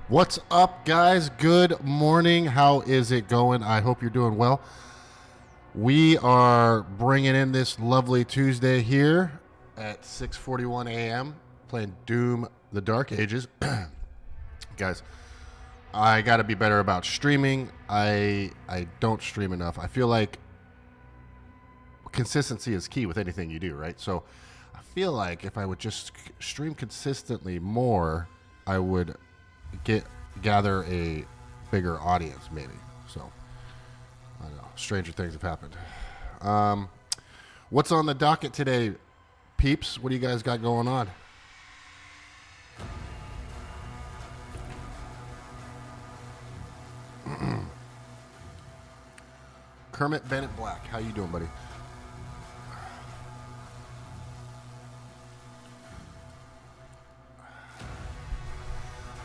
What's up, guys? Good morning. How is it going? I hope you're doing well. We are bringing in this lovely Tuesday here at 6:41 a.m. playing Doom: The Dark Ages. Guys, I got to be better about streaming. I don't stream enough. I feel like consistency is key with anything you do, right? So I feel like if I would just stream consistently more, I would gather a bigger audience, maybe. So I don't know. Stranger things have happened. What's on the docket today, peeps? What do you guys got going on? Kermit Bennett Black, how you doing, buddy?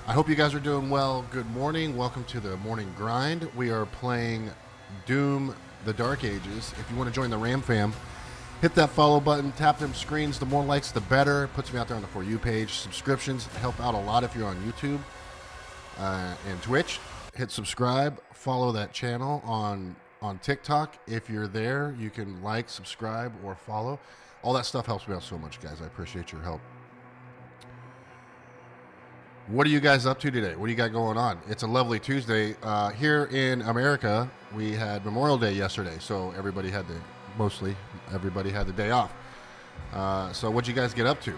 I hope you guys are doing well. Good morning. Welcome to the morning grind. We are playing Doom: The Dark Ages. If you want to join the RAMFAM, hit that follow button, tap them screens. The more likes, the better. Puts me out there on the For You page. Subscriptions help out a lot if you're on YouTube and Twitch. Hit subscribe. Follow that channel on TikTok. If you're there, you can like, subscribe, or follow. All that stuff helps me out so much, guys. I appreciate your help. What are you guys up to today? What do you got going on? It's a lovely Tuesday. Here in America, we had Memorial Day yesterday, so mostly everybody had the day off. So what'd you guys get up to?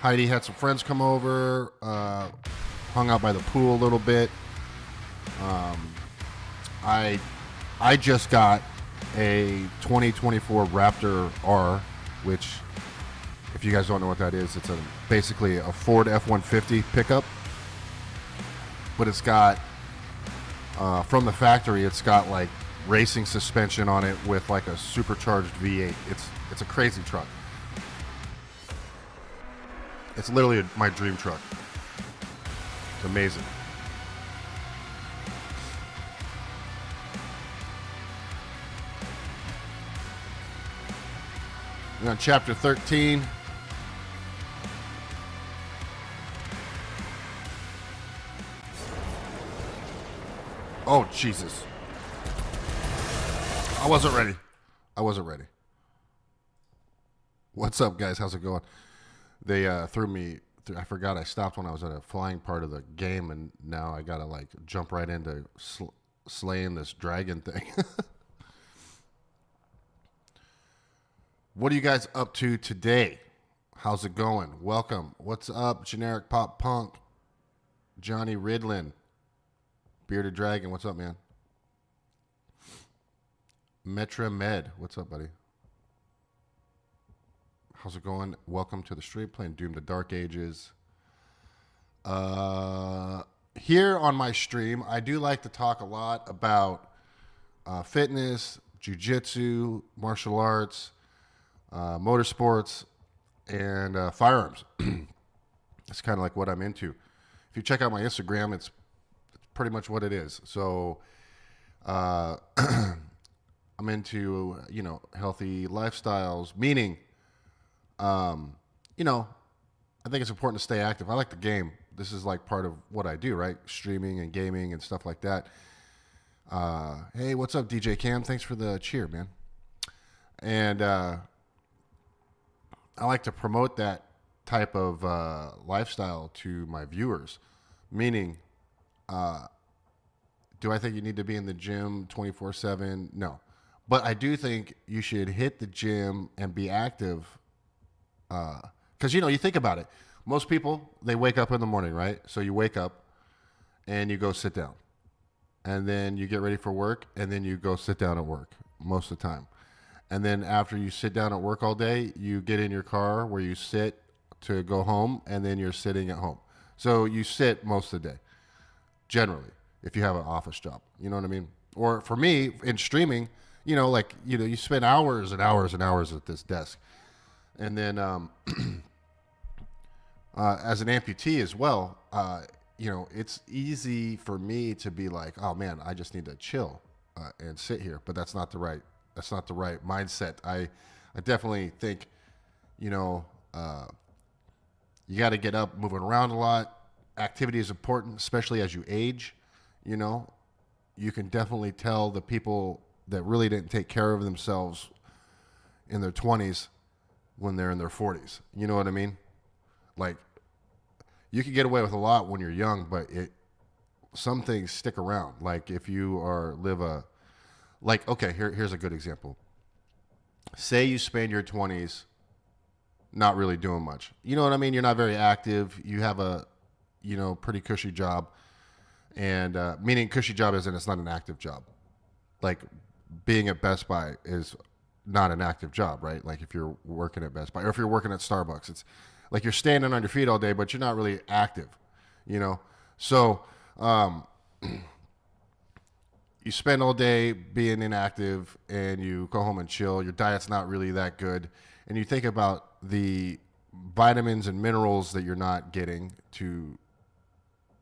Heidi had some friends come over, hung out by the pool a little bit. I just got a 2024 Raptor R, which, if you guys don't know what that is, it's basically a Ford F-150 pickup, but it's got, from the factory, it's got like racing suspension on it with like a supercharged V8. It's a crazy truck. It's literally my dream truck. It's amazing. We're on chapter 13. Oh, Jesus. I wasn't ready. What's up, guys? How's it going? They threw me. I forgot I stopped when I was at a flying part of the game, and now I got to like jump right into slaying this dragon thing. What are you guys up to today? How's it going? Welcome. What's up, Generic Pop Punk? Johnny Ridlin. Bearded Dragon, what's up, man? Metra Med, what's up, buddy? How's it going? Welcome to the stream, playing Doom: The Dark Ages. Here on my stream, I do like to talk a lot about fitness, jiu-jitsu, martial arts, motorsports, and firearms. It's kind of like what I'm into. If you check out my Instagram, it's pretty much what it is. So I'm into, healthy lifestyles, meaning, I think it's important to stay active. I like the game. This is like part of what I do, right? Streaming and gaming and stuff like that. Hey, what's up, DJ Cam? Thanks for the cheer, man. And I like to promote that type of lifestyle to my viewers, meaning, do I think you need to be in the gym 24/7? No. But I do think you should hit the gym and be active. Because, you think about it. Most people, they wake up in the morning, right? So you wake up and you go sit down. And then you get ready for work, and then you go sit down at work most of the time. And then after you sit down at work all day, you get in your car where you sit to go home, and then you're sitting at home. So you sit most of the day, generally, if you have an office job. You know what I mean? Or for me, in streaming, you spend hours and hours and hours at this desk. And then as an amputee as well, it's easy for me to be like, oh man, I just need to chill and sit here. But that's not the right mindset. I definitely think, You got to get up, moving around a lot. Activity is important, especially as you age. You know, you can definitely tell the people that really didn't take care of themselves in their 20s when they're in their 40s. You know what I mean? Like, you can get away with a lot when you're young, but some things stick around. Like if you here's a good example. Say you spend your 20s not really doing much. You know what I mean? You're not very active. You have a, pretty cushy job. And meaning cushy job as in it's not an active job. Like being at Best Buy is not an active job, right? Like if you're working at Best Buy or if you're working at Starbucks, it's like you're standing on your feet all day, but you're not really active, So you spend all day being inactive and you go home and chill. Your diet's not really that good. And you think about the vitamins and minerals that you're not getting to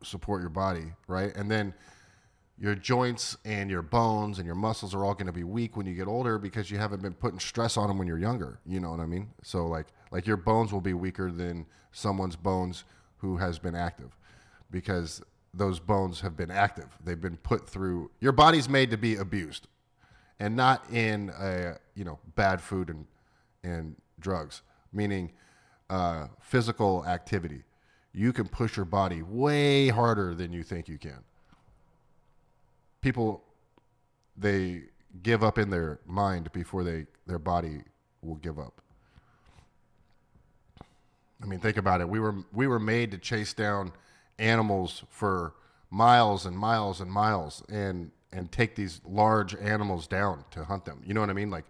support your body, right? And then your joints and your bones and your muscles are all going to be weak when you get older because you haven't been putting stress on them when you're younger. You know what I mean? So like your bones will be weaker than someone's bones who has been active because those bones have been active. They've been put through. Your body's made to be abused, and not in bad food and drugs. Meaning physical activity. You can push your body way harder than you think you can. People, they give up in their mind before their body will give up. I mean, think about it. We were made to chase down animals for miles and miles and miles and take these large animals down to hunt them. You know what I mean? Like,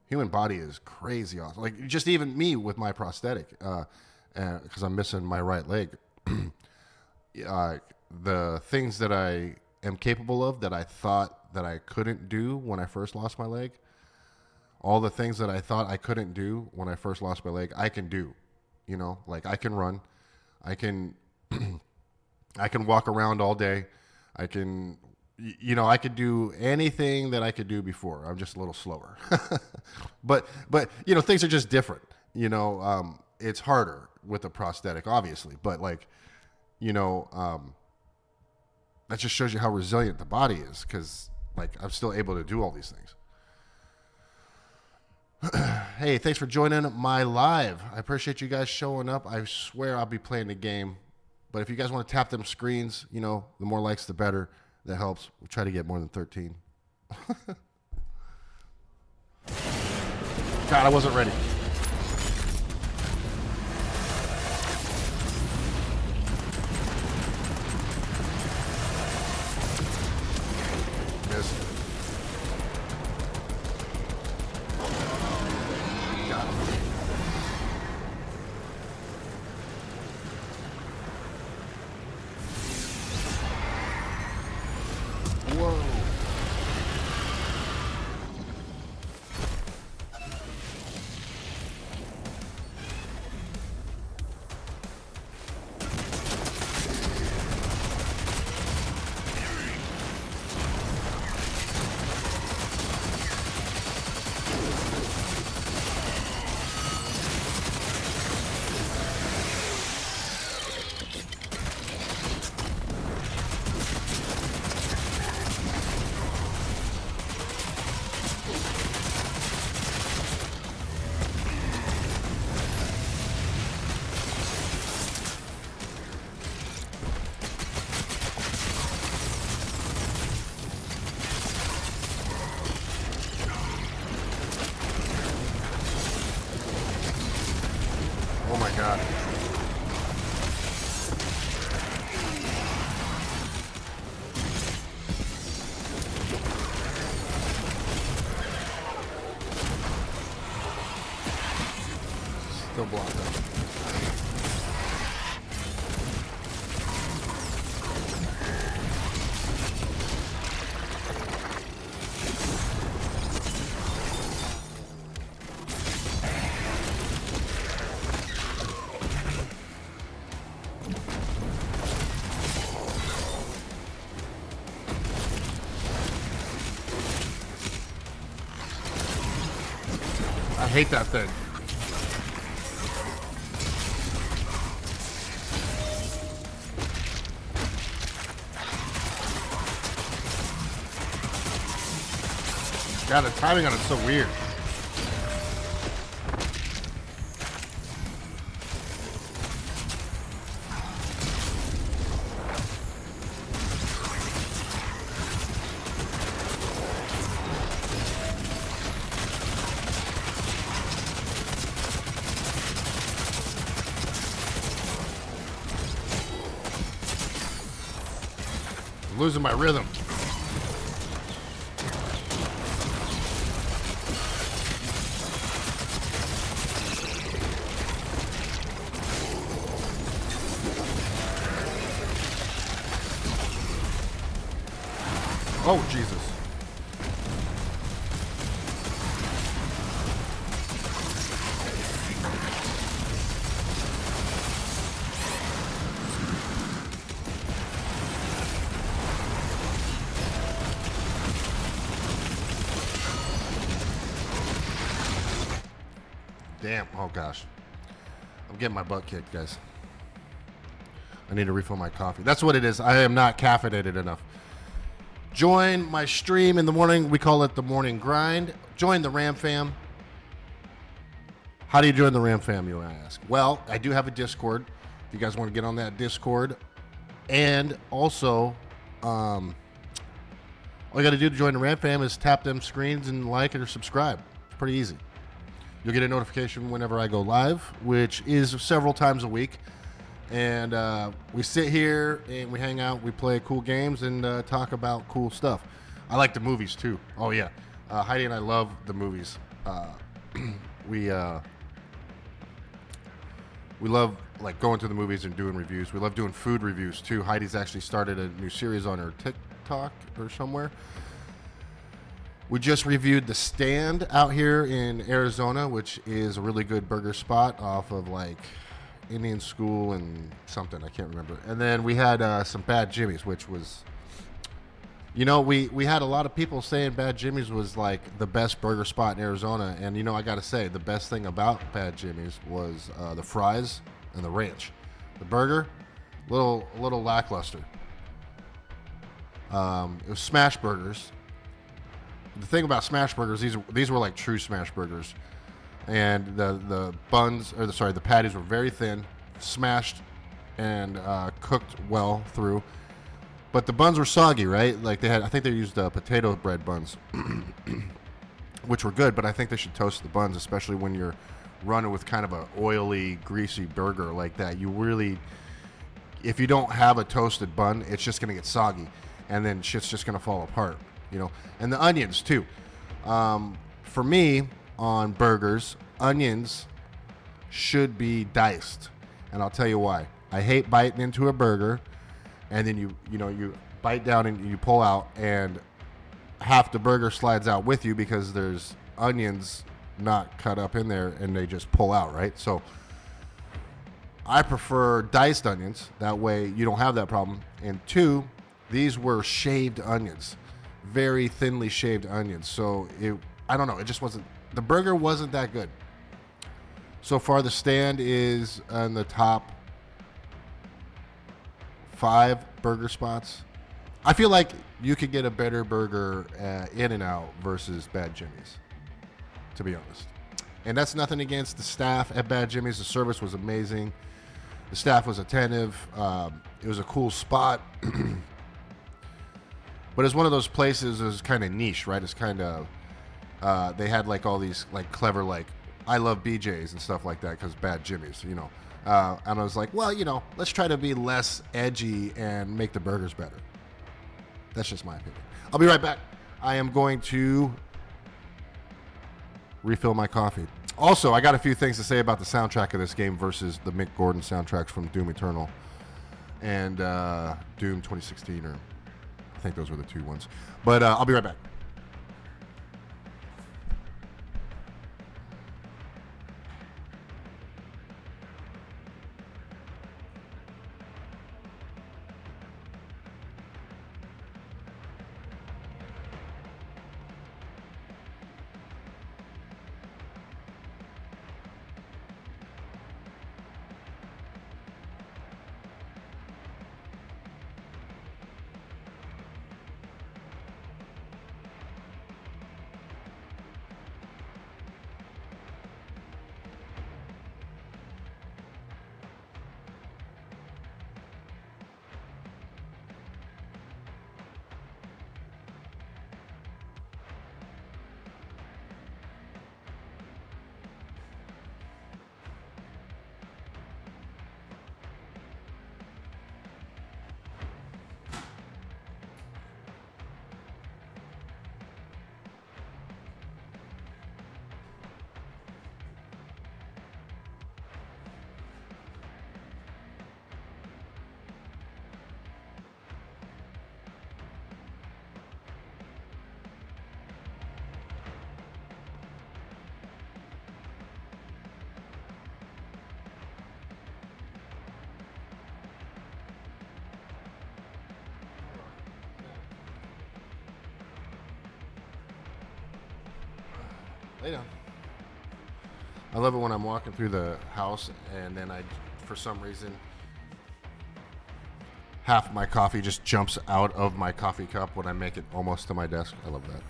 human body is crazy awesome. Like, just even me with my prosthetic, because I'm missing my right leg. The things that I am capable of that I thought that I couldn't do when I first lost my leg, all the things that I thought I couldn't do when I first lost my leg, I can do. Like I can run, I can walk around all day. I can, I could do anything that I could do before. I'm just a little slower, but things are just different. It's harder with a prosthetic, obviously, but that just shows you how resilient the body is, because I'm still able to do all these things. Hey, thanks for joining my live. I appreciate you guys showing up. I swear I'll be playing the game. But if you guys want to tap them screens, the more likes, the better. That helps. We'll try to get more than 13. God, I wasn't ready. Yes. Whoa. Oh my God. Still blocked up. I hate that thing. God, the timing on it's so weird. I'm losing my rhythm. Oh, Jesus. Damn. Oh, gosh. I'm getting my butt kicked, guys. I need to refill my coffee. That's what it is. I am not caffeinated enough. Join my stream in the morning. We call it the morning grind. Join the RAMFAM. How do you join the RAMFAM, you ask? Well, I do have a Discord. If you guys want to get on that Discord. And also, all you got to do to join the RAMFAM is tap them screens and like it or subscribe. It's pretty easy. You'll get a notification whenever I go live, which is several times a week. And we sit here and we hang out, we play cool games and talk about cool stuff. I like the movies too. Oh yeah, Heidi and I love the movies. We love like going to the movies and doing reviews. We love doing food reviews too. Heidi's actually started a new series on her TikTok or somewhere. We just reviewed The Stand out here in Arizona, which is a really good burger spot off of like Indian School and something, I can't remember. And then we had some Bad Jimmy's, which was, you know, we had a lot of people saying Bad Jimmy's was like the best burger spot in Arizona. And, you know, I got to say, the best thing about Bad Jimmy's was the fries and the ranch. The burger, little lackluster. It was smash burgers. The thing about smash burgers, these were like true smash burgers. And the buns, or the patties were very thin, smashed, and cooked well through. But the buns were soggy, right? Like I think they used potato bread buns, which were good. But I think they should toast the buns, especially when you're running with kind of a oily, greasy burger like that. You really, if you don't have a toasted bun, it's just gonna get soggy, and then shit's just gonna fall apart, you know. And the onions too. For me, on burgers, onions should be diced, and I'll tell you why. I hate biting into a burger, and then you bite down and you pull out, and half the burger slides out with you because there's onions not cut up in there, and they just pull out, right? So I prefer diced onions. That way you don't have that problem. And two, these were shaved onions, very thinly shaved onions. So I don't know, it just wasn't. The burger wasn't that good. So far, The Stand is in the top 5 burger spots. I feel like you could get a better burger at In-N-Out versus Bad Jimmy's, to be honest. And that's nothing against the staff at Bad Jimmy's. The service was amazing. The staff was attentive. It was a cool spot. But it's one of those places that's kind of niche, right? It's kind of... they had like all these like clever like I love BJ's and stuff like that because Bad Jimmy's, you know. And I was like, well, you know, let's try to be less edgy and make the burgers better. That's just my opinion. I'll be right back. I am going to refill my coffee. Also, I got a few things to say about the soundtrack of this game versus the Mick Gordon soundtracks from Doom Eternal and Doom 2016, or I think those were the two ones. But I'll be right back. Lay down. I love it when I'm walking through the house and then for some reason, half my coffee just jumps out of my coffee cup when I make it almost to my desk. I love that.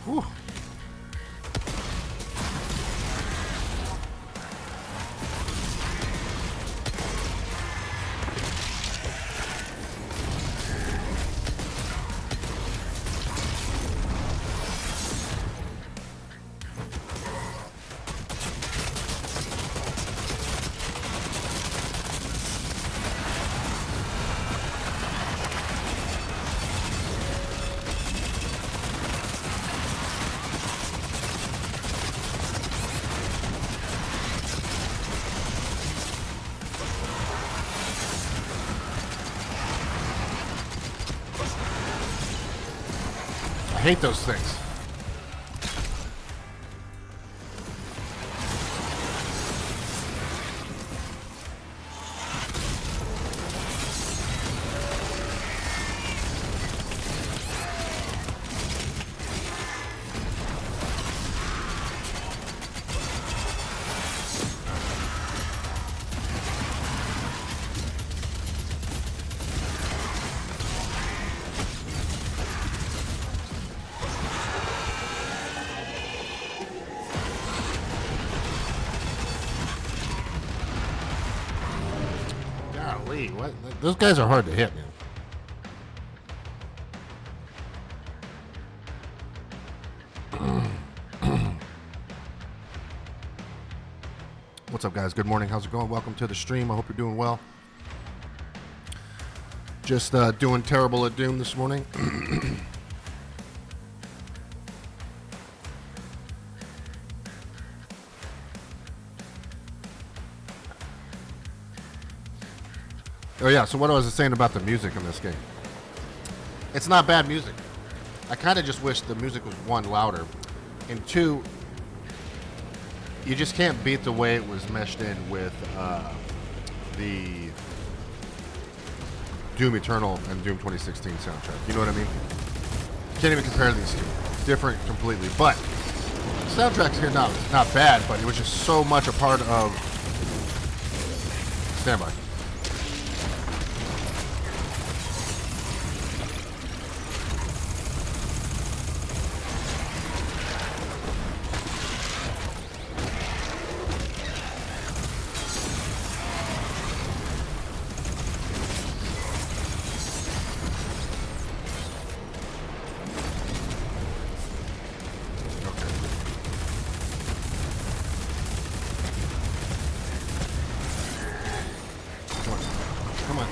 Whew. I hate those things. Golly, what? Those guys are hard to hit, man. What's up, guys? Good morning. How's it going? Welcome to the stream. I hope you're doing well. Just doing terrible at Doom this morning. Oh yeah, so what I was saying about the music in this game. It's not bad music. I kind of just wish the music was, one, louder, and two, you just can't beat the way it was meshed in with the Doom Eternal and Doom 2016 soundtrack. You know what I mean? Can't even compare these two. Different completely. But the soundtrack's here not bad, but it was just so much a part of... Stand by. Come on.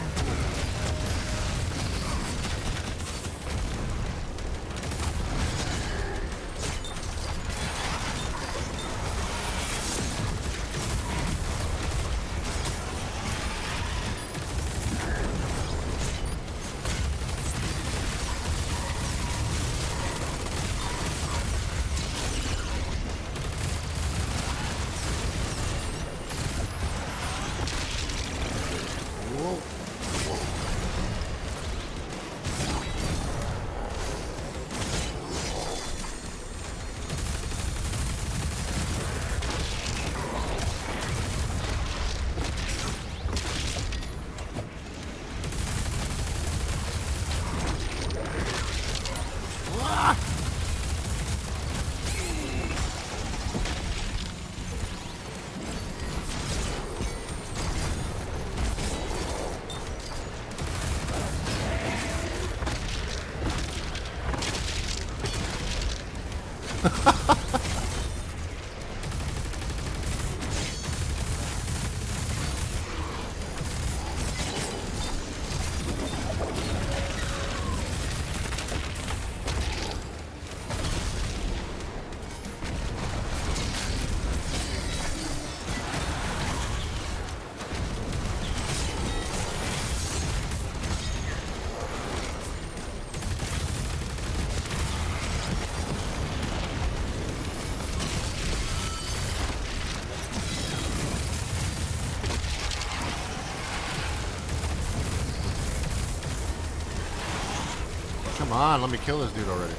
Come on, let me kill this dude already.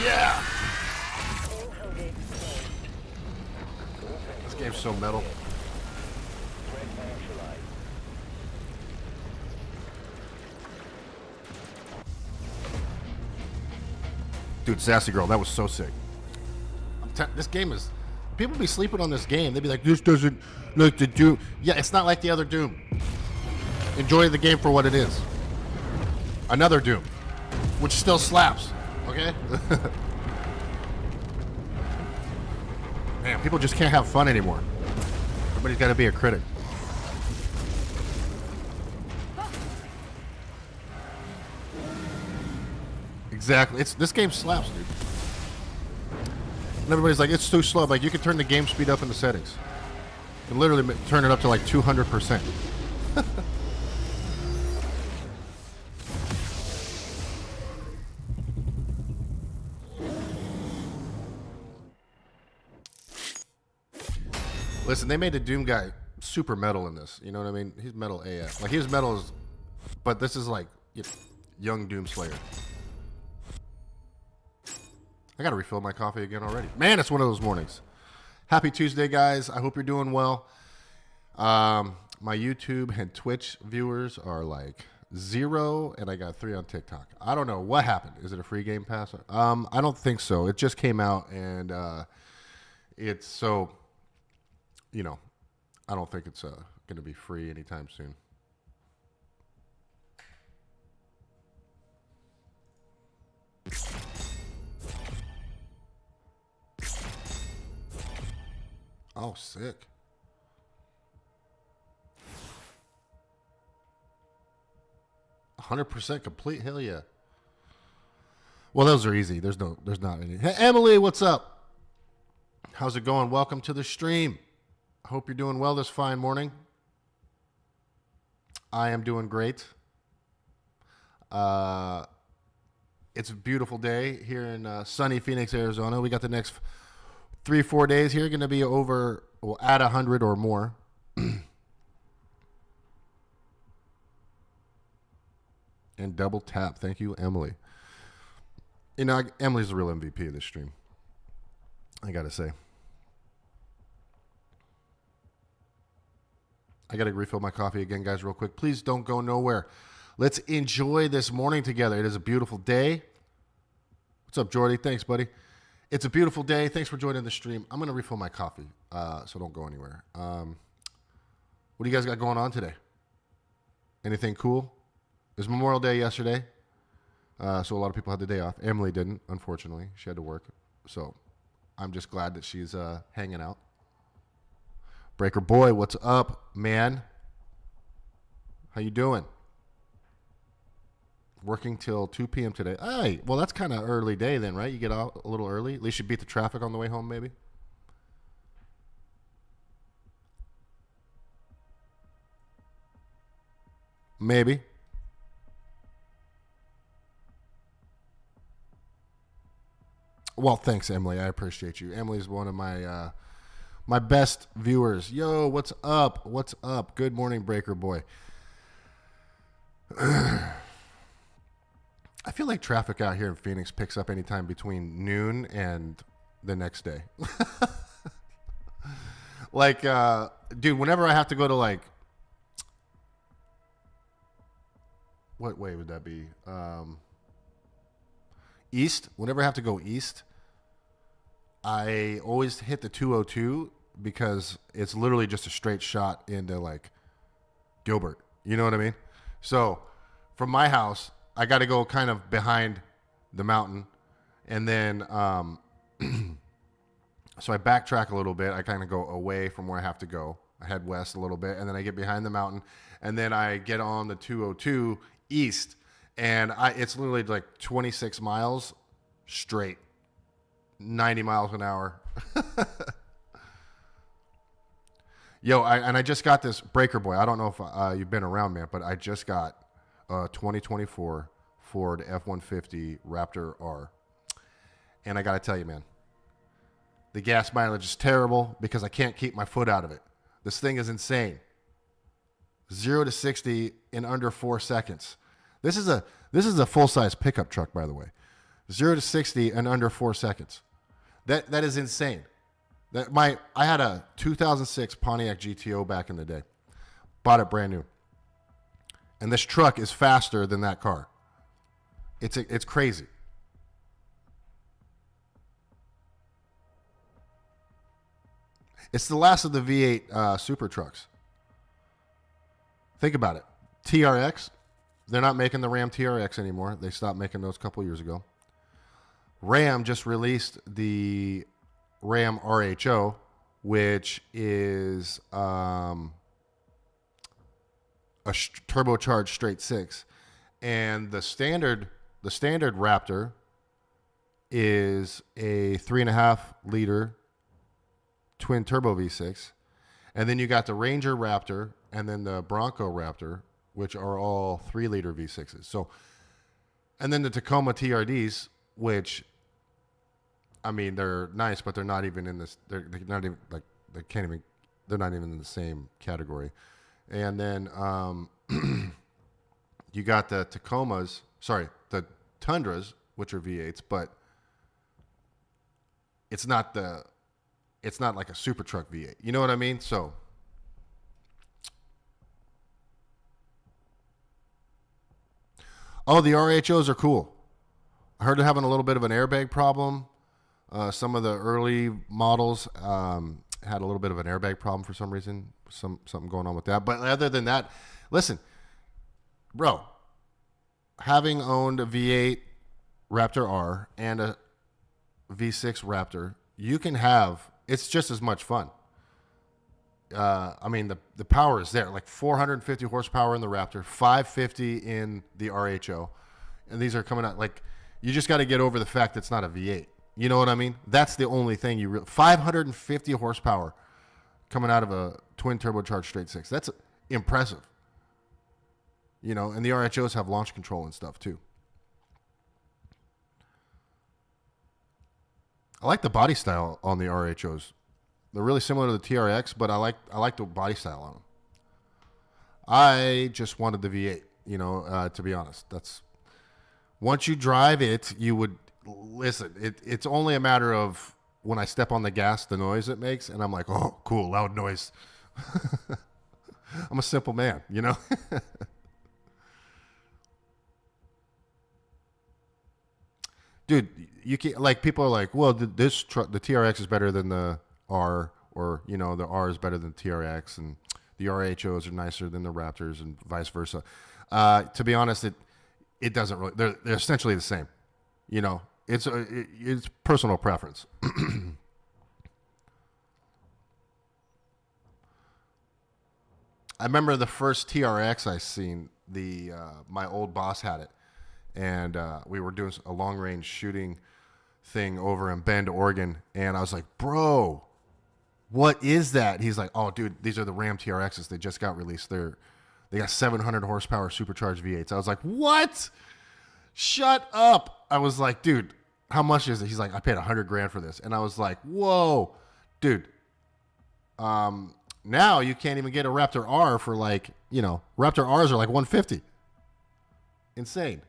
Yeah! This game's so metal. Dude, Sassy Girl, that was so sick. This game is... People be sleeping on this game. They'd be like, this doesn't like the Doom. Yeah, it's not like the other Doom. Enjoy the game for what it is. Another Doom, which still slaps. Okay? Man, people just can't have fun anymore. Everybody's got to be a critic. Exactly. This game slaps, dude. And everybody's like, it's too slow. Like, you can turn the game speed up in the settings. You can literally turn it up to like 200%. Listen, they made the Doom guy super metal in this. You know what I mean? He's metal AF. Like, he's metal as... But this is like young Doom Slayer. I gotta refill my coffee again already. Man, it's one of those mornings. Happy Tuesday, guys. I hope you're doing well. My YouTube and Twitch viewers are like 0, and I got 3 on TikTok. I don't know what happened. Is it a free Game Pass? I don't think so. It just came out, and it's so, you know, I don't think it's going to be free anytime soon. Oh, sick. %100 complete? Hell yeah. Well, those are easy. There's not any. Hey, Emily, what's up? How's it going? Welcome to the stream. I hope you're doing well this fine morning. I am doing great. It's a beautiful day here in sunny Phoenix, Arizona. We got the next 3-4 days here going to be over, well, at 100 or more. And double tap. Thank you, Emily. You know, Emily's the real MVP of this stream, I got to say. I got to refill my coffee again, guys, real quick. Please don't go nowhere. Let's enjoy this morning together. It is a beautiful day. What's up, Jordy? Thanks, buddy. It's a beautiful day. Thanks for joining the stream. I'm going to refill my coffee, so don't go anywhere. What do you guys got going on today? Anything cool? It was Memorial Day yesterday, so a lot of people had the day off. Emily didn't, unfortunately. She had to work, so I'm just glad that she's hanging out. Breaker Boy, what's up, man? How you doing? Working till 2 p.m. today. Hey, well, that's kind of early day then, right? You get out a little early. At least you beat the traffic on the way home, maybe. Maybe. Well, thanks, Emily. I appreciate you. Emily's one of My best viewers. Yo, what's up? What's up? Good morning, Breaker Boy. I feel like traffic out here in Phoenix picks up anytime between noon and the next day. Like, dude, whenever I have to go to like, what way would that be? East. Whenever I have to go east, I always hit the 202 because it's literally just a straight shot into like Gilbert. You know what I mean? So from my house, I got to go kind of behind the mountain, and then so I backtrack a little bit. I kind of go away from where I have to go. I head west a little bit, and then I get behind the mountain, and then I get on the 202 east, and it's literally like 26 miles straight, 90 miles an hour. Yo, I just got this Breaker Boy. I don't know if you've been around, man, but I just got a 2024 Ford F-150 Raptor R. And I got to tell you, man, the gas mileage is terrible because I can't keep my foot out of it. This thing is insane. 0 to 60 in under 4 seconds. This is a full-size pickup truck, by the way. 0 to 60 in under 4 seconds. That is insane. I had a 2006 Pontiac GTO back in the day. Bought it brand new. And this truck is faster than that car. It's crazy. It's the last of the V8 super trucks. Think about it. TRX, they're not making the Ram TRX anymore. They stopped making those a couple years ago. Ram just released the Ram RHO, which is a turbocharged straight six, and the standard Raptor is a 3.5 liter twin turbo V6, and then you got the Ranger Raptor and then the Bronco Raptor, which are all 3 liter V6s. So, and then the Tacoma TRDs, which, I mean, they're nice, but they're not even in this. They're not even like they can't even. They're not even in the same category. And then you got the Tacomas. Sorry, the Tundras, which are V8s, but it's not like a super truck V8. You know what I mean? So, oh, the RHOs are cool. I heard they're having a little bit of an airbag problem. Some of the early models had a little bit of an airbag problem for some reason. Something going on with that. But other than that, listen, bro, having owned a V8 Raptor R and a V6 Raptor, you can have, it's just as much fun. I mean, the power is there, like 450 horsepower in the Raptor, 550 in the RHO. And these are coming out, like, you just got to get over the fact that it's not a V8. You know what I mean? That's the only thing 550 horsepower coming out of a twin turbocharged straight six. That's impressive. You know, and the RHOs have launch control and stuff too. I like the body style on the RHOs. They're really similar to the TRX, but I like the body style on them. I just wanted the V8, you know, to be honest. Once you drive it, you would listen. It's only a matter of when I step on the gas, the noise it makes, and I'm like, oh, cool, loud noise. I'm a simple man, you know. Dude, you can, like, people are like, well, the TRX is better than the R, or, you know, the R is better than the TRX, and the RHOs are nicer than the Raptors, and vice versa. To be honest, it doesn't really. They're essentially the same. You know, it's personal preference. I remember the first TRX I seen. My old boss had it, and we were doing a long range shooting thing over in Bend, Oregon, and I was like, bro, what is that? He's like, oh, dude, these are the Ram TRXs. They just got released. They got 700 horsepower supercharged V8s. I was like, what? Shut up. I was like, dude, how much is it? He's like, I paid $100,000 for this. And I was like, whoa, dude, Now you can't even get a Raptor R for like, Raptor Rs are like 150. Insane.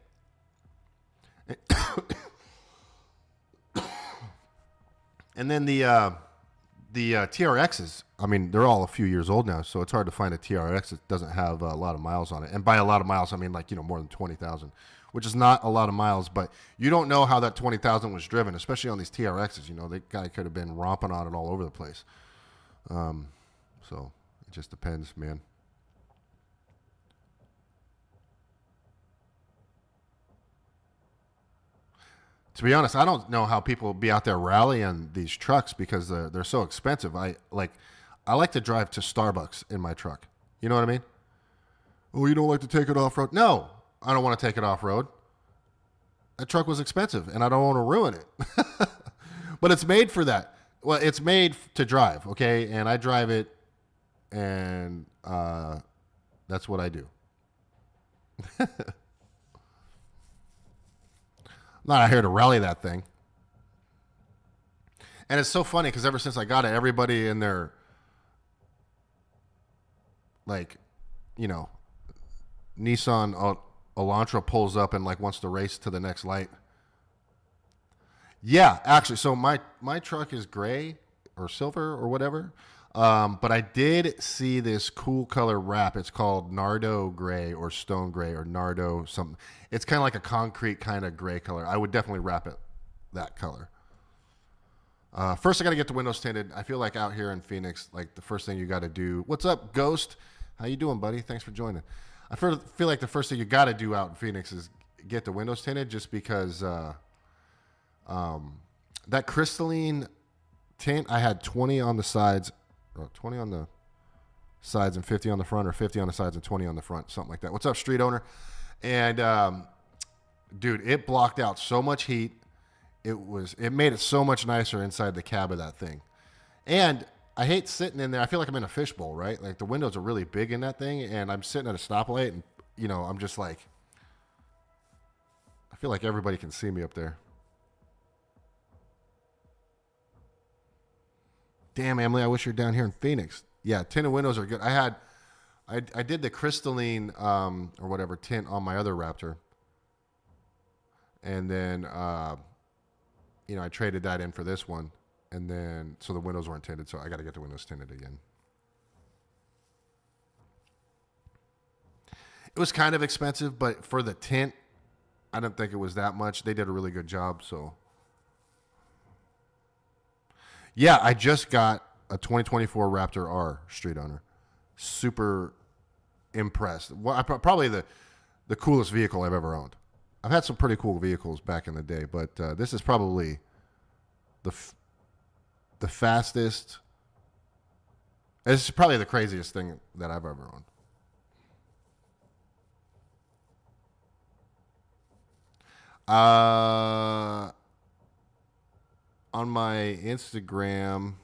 And then the TRXs, I mean, they're all a few years old now, so it's hard to find a TRX that doesn't have a lot of miles on it. And by a lot of miles, I mean like, more than 20,000, which is not a lot of miles, but you don't know how that 20,000 was driven, especially on these TRXs. The guy could have been romping on it all over the place. So it just depends, man. To be honest, I don't know how people be out there rallying these trucks because they're so expensive. I like to drive to Starbucks in my truck. You know what I mean? Oh, you don't like to take it off road? No, I don't want to take it off road. That truck was expensive, and I don't want to ruin it. But it's made for that. Well, it's made to drive, okay? And I drive it, and that's what I do. Not out here to rally that thing. And it's so funny because ever since I got it, everybody in their, like, Nissan Elantra pulls up and like wants to race to the next light. Yeah, actually, so my truck is gray or silver or whatever. But I did see this cool color wrap. It's called Nardo Gray or Stone Gray or Nardo something. It's kind of like a concrete kind of gray color. I would definitely wrap it that color. First, I got to get the windows tinted. I feel like out here in Phoenix, like the first thing you got to do. What's up, Ghost? How you doing, buddy? Thanks for joining. I feel like the first thing you got to do out in Phoenix is get the windows tinted, just because that crystalline tint, I had 20 on the sides, 20 on the sides and 50 on the front, or 50 on the sides and 20 on the front, something like that. What's up, street owner? And dude, it blocked out so much heat. It made it so much nicer inside the cab of that thing. And I hate sitting in there. I feel like I'm in a fishbowl, right? Like the windows are really big in that thing, and I'm sitting at a stoplight, and I'm just like, I feel like everybody can see me up there. Damn, Emily, I wish you're down here in Phoenix. Yeah, tinted windows are good. I did the crystalline or whatever tint on my other Raptor, and then I traded that in for this one, and then so the windows weren't tinted, so I got to get the windows tinted again. It was kind of expensive, but for the tint, I don't think it was that much. They did a really good job, so. Yeah, I just got a 2024 Raptor R, street owner. Super impressed. Well, probably the coolest vehicle I've ever owned. I've had some pretty cool vehicles back in the day, but this is probably the fastest. This is probably the craziest thing that I've ever owned. On my Instagram,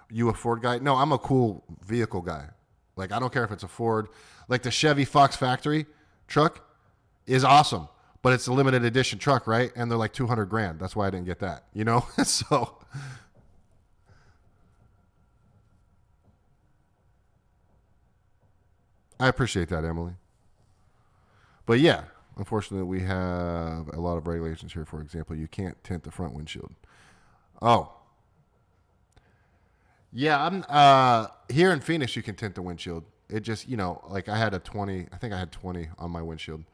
you a Ford guy? No, I'm a cool vehicle guy. Like, I don't care if it's a Ford. Like, the Chevy Fox Factory truck is awesome, but it's a limited edition truck, right? And they're like $200,000. That's why I didn't get that, So, I appreciate that, Emily. But yeah, unfortunately, we have a lot of regulations here. For example, you can't tint the front windshield. Oh. Yeah, I'm here in Phoenix you can tint the windshield. It just, like I had 20 on my windshield.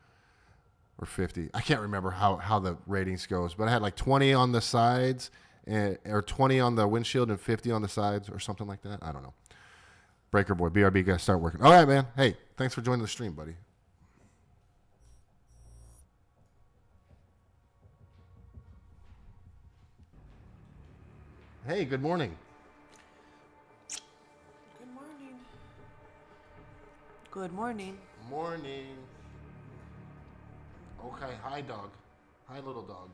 Or 50. I can't remember how the ratings goes, but I had like 20 on the sides or 20 on the windshield and 50 on the sides or something like that. I don't know. Breaker Boy, BRB, guys, start working. All right, man. Hey, thanks for joining the stream, buddy. Hey, good morning. Good morning. Good morning. Morning. Okay, hi, dog. Hi, little dog.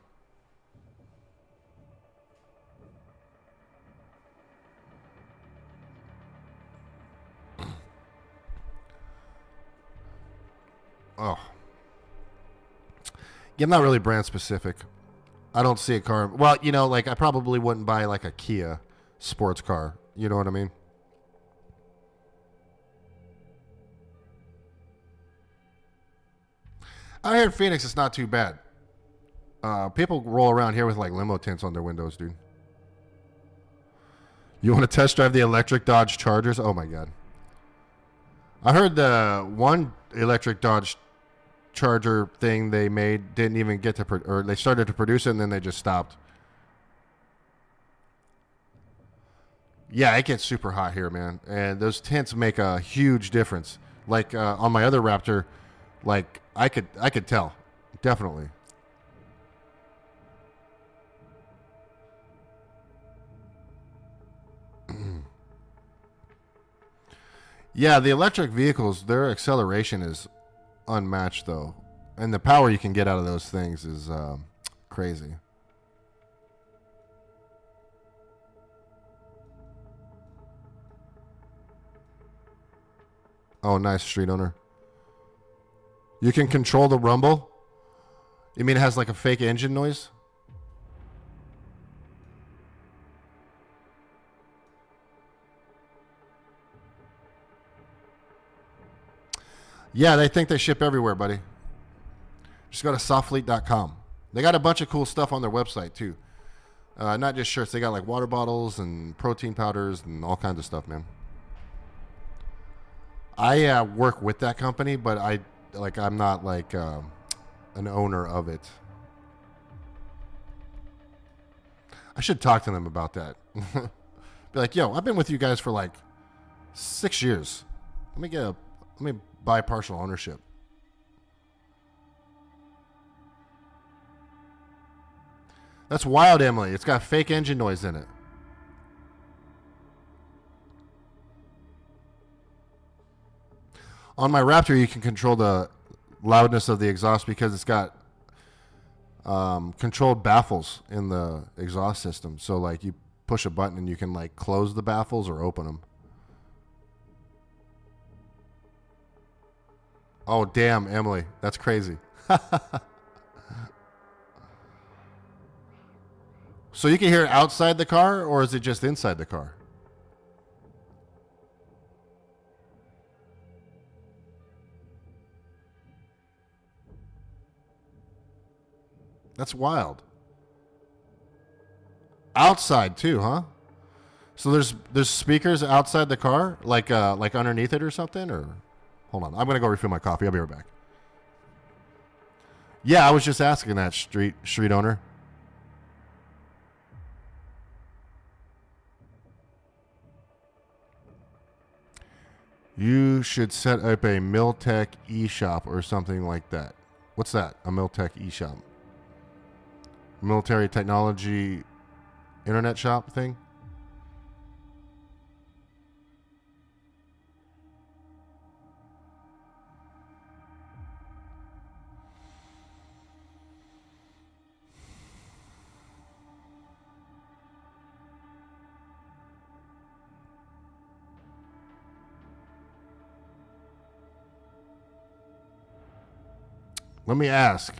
Oh. Yeah, I'm not really brand specific. I don't see a car. Well, like I probably wouldn't buy like a Kia sports car. You know what I mean? I heard Phoenix is not too bad. People roll around here with like limo tints on their windows, dude. You want to test drive the electric Dodge Chargers? Oh my god. I heard the one electric Dodge Charger thing they made didn't even get to, or they started to produce it and then they just stopped. Yeah, it gets super hot here, man, and those tints make a huge difference. Like on my other Raptor, like I could tell, definitely. Yeah, the electric vehicles, their acceleration is unmatched, though. And the power you can get out of those things is crazy. Oh, nice, street owner. You can control the rumble? You mean it has like a fake engine noise? Yeah, they think they ship everywhere, buddy. Just go to softfleet.com. They got a bunch of cool stuff on their website, too. Not just shirts. They got like water bottles and protein powders and all kinds of stuff, man. I work with that company, but I'm not like an owner of it. I should talk to them about that. Be like, yo, I've been with you guys for like 6 years. Let me buy partial ownership. That's wild, Emily. It's got fake engine noise in it. On my Raptor, you can control the loudness of the exhaust because it's got controlled baffles in the exhaust system. So, like, you push a button and you can, like, close the baffles or open them. Oh, damn, Emily. That's crazy. So you can hear it outside the car, or is it just inside the car? That's wild. Outside too, huh? So there's speakers outside the car, like underneath it or something, or hold on, I'm gonna go refill my coffee. I'll be right back. Yeah, I was just asking that street owner. You should set up a Miltech eShop or something like that. What's that? A Miltech eShop? Military technology internet shop thing? Let me ask,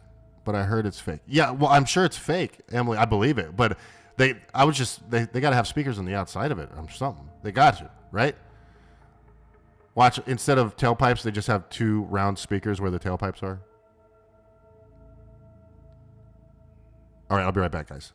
but I heard it's fake. Yeah, well, I'm sure it's fake, Emily. I believe it, but they got to have speakers on the outside of it or something. They got to, right? Watch, instead of tailpipes, they just have two round speakers where the tailpipes are. All right, I'll be right back, guys.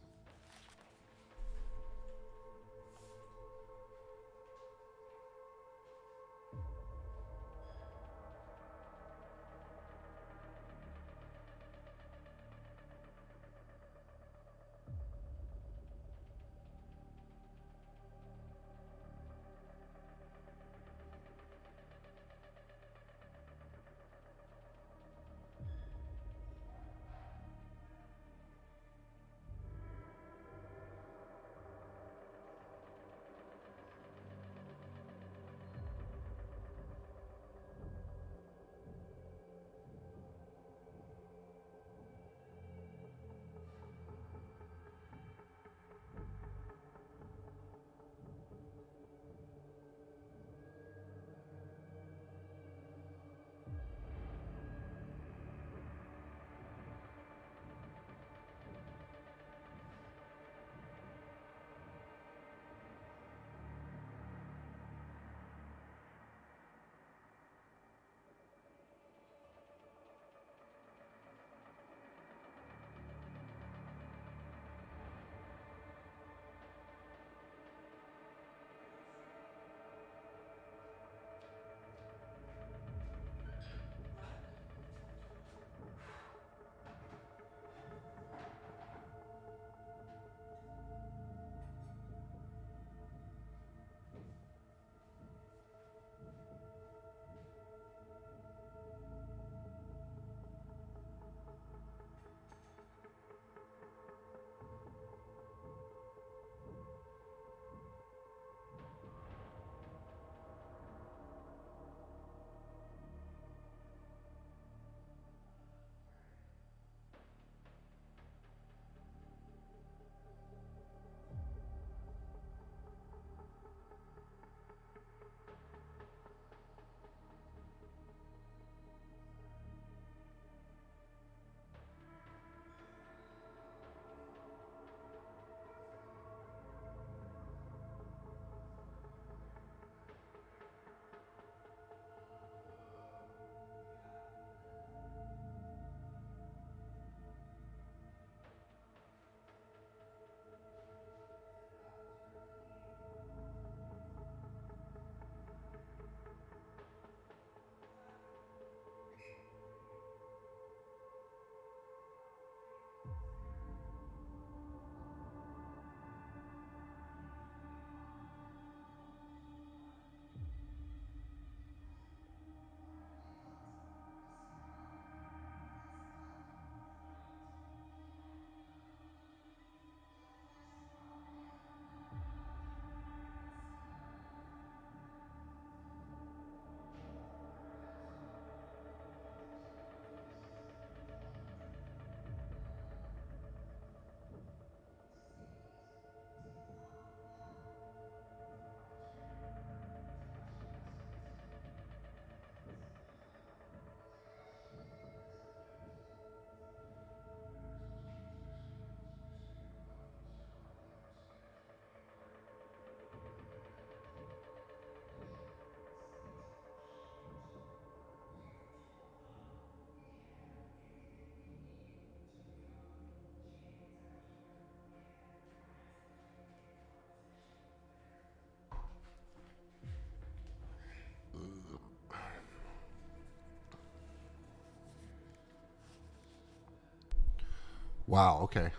Wow, okay.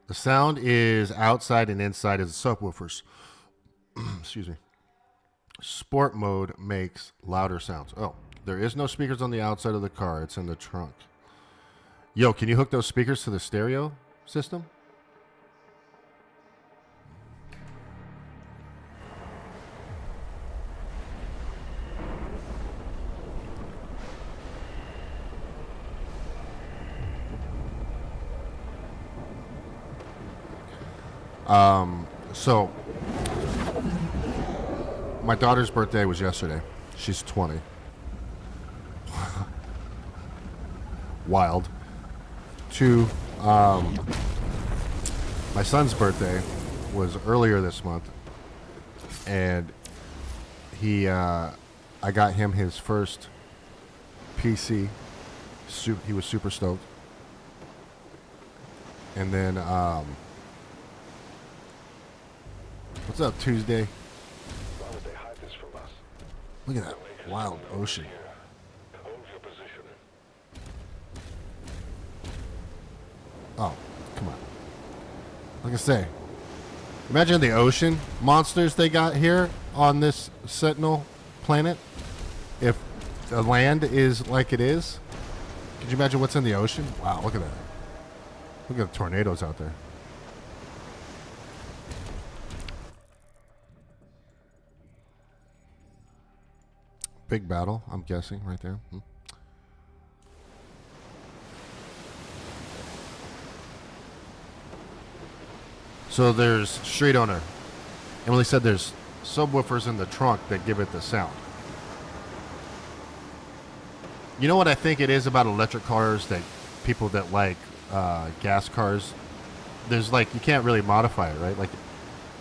The sound is outside and inside is the subwoofers. Excuse me. Sport mode makes louder sounds. Oh, there is no speakers on the outside of the car. It's in the trunk. Yo, can you hook those speakers to the stereo system? So my daughter's birthday was yesterday. She's 20. Wild. Two, my son's birthday was earlier this month, and I got him his first PC. He was super stoked. And then, what's up, Tuesday? Why would they hide this from us? Look at that wild ocean. Hold your position. Oh, come on. Like I say, imagine the ocean monsters they got here on this Sentinel planet. If the land is like it is, could you imagine what's in the ocean? Wow, look at that. Look at the tornadoes out there. Big battle, I'm guessing, right there. So there's street owner. Emily said there's subwoofers in the trunk that give it the sound. You know what I think it is about electric cars that people that like gas cars, there's like, you can't really modify it, right? Like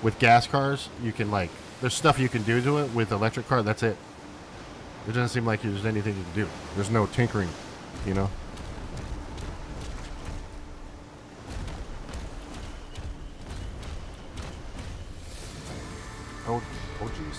with gas cars, you can like, there's stuff you can do to it. With electric car, that's it. It doesn't seem like there's anything you can do. There's no tinkering, you know? Oh jeez.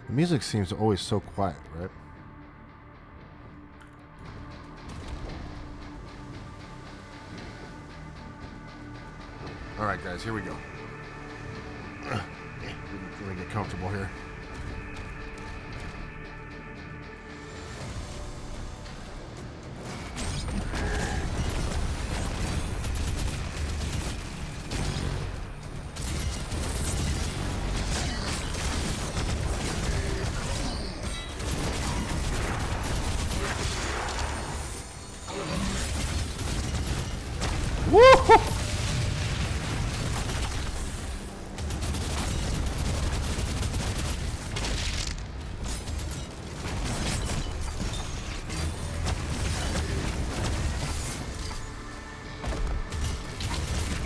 The music seems always so quiet, right? All right, guys, here we go. We're gonna get comfortable here. Woo!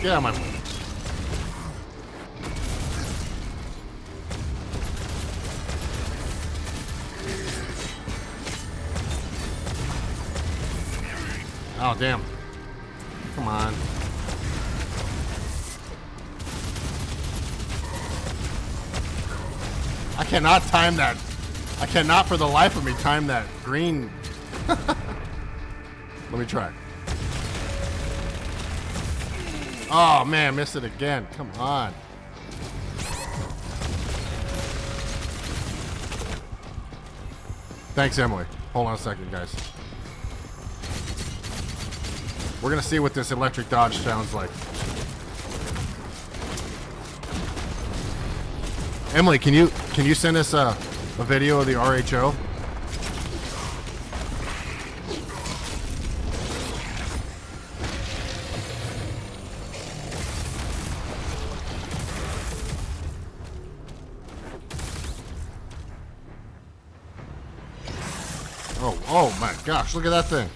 Get out of my way. Oh, damn. Come on. I cannot time that. I cannot for the life of me time that green. Let me try. Oh, man, missed it again. Come on. Thanks, Emily. Hold on a second, guys. We're going to see what this electric Dodge sounds like. Emily, can you send us a video of the RHO? Oh my gosh, look at that thing.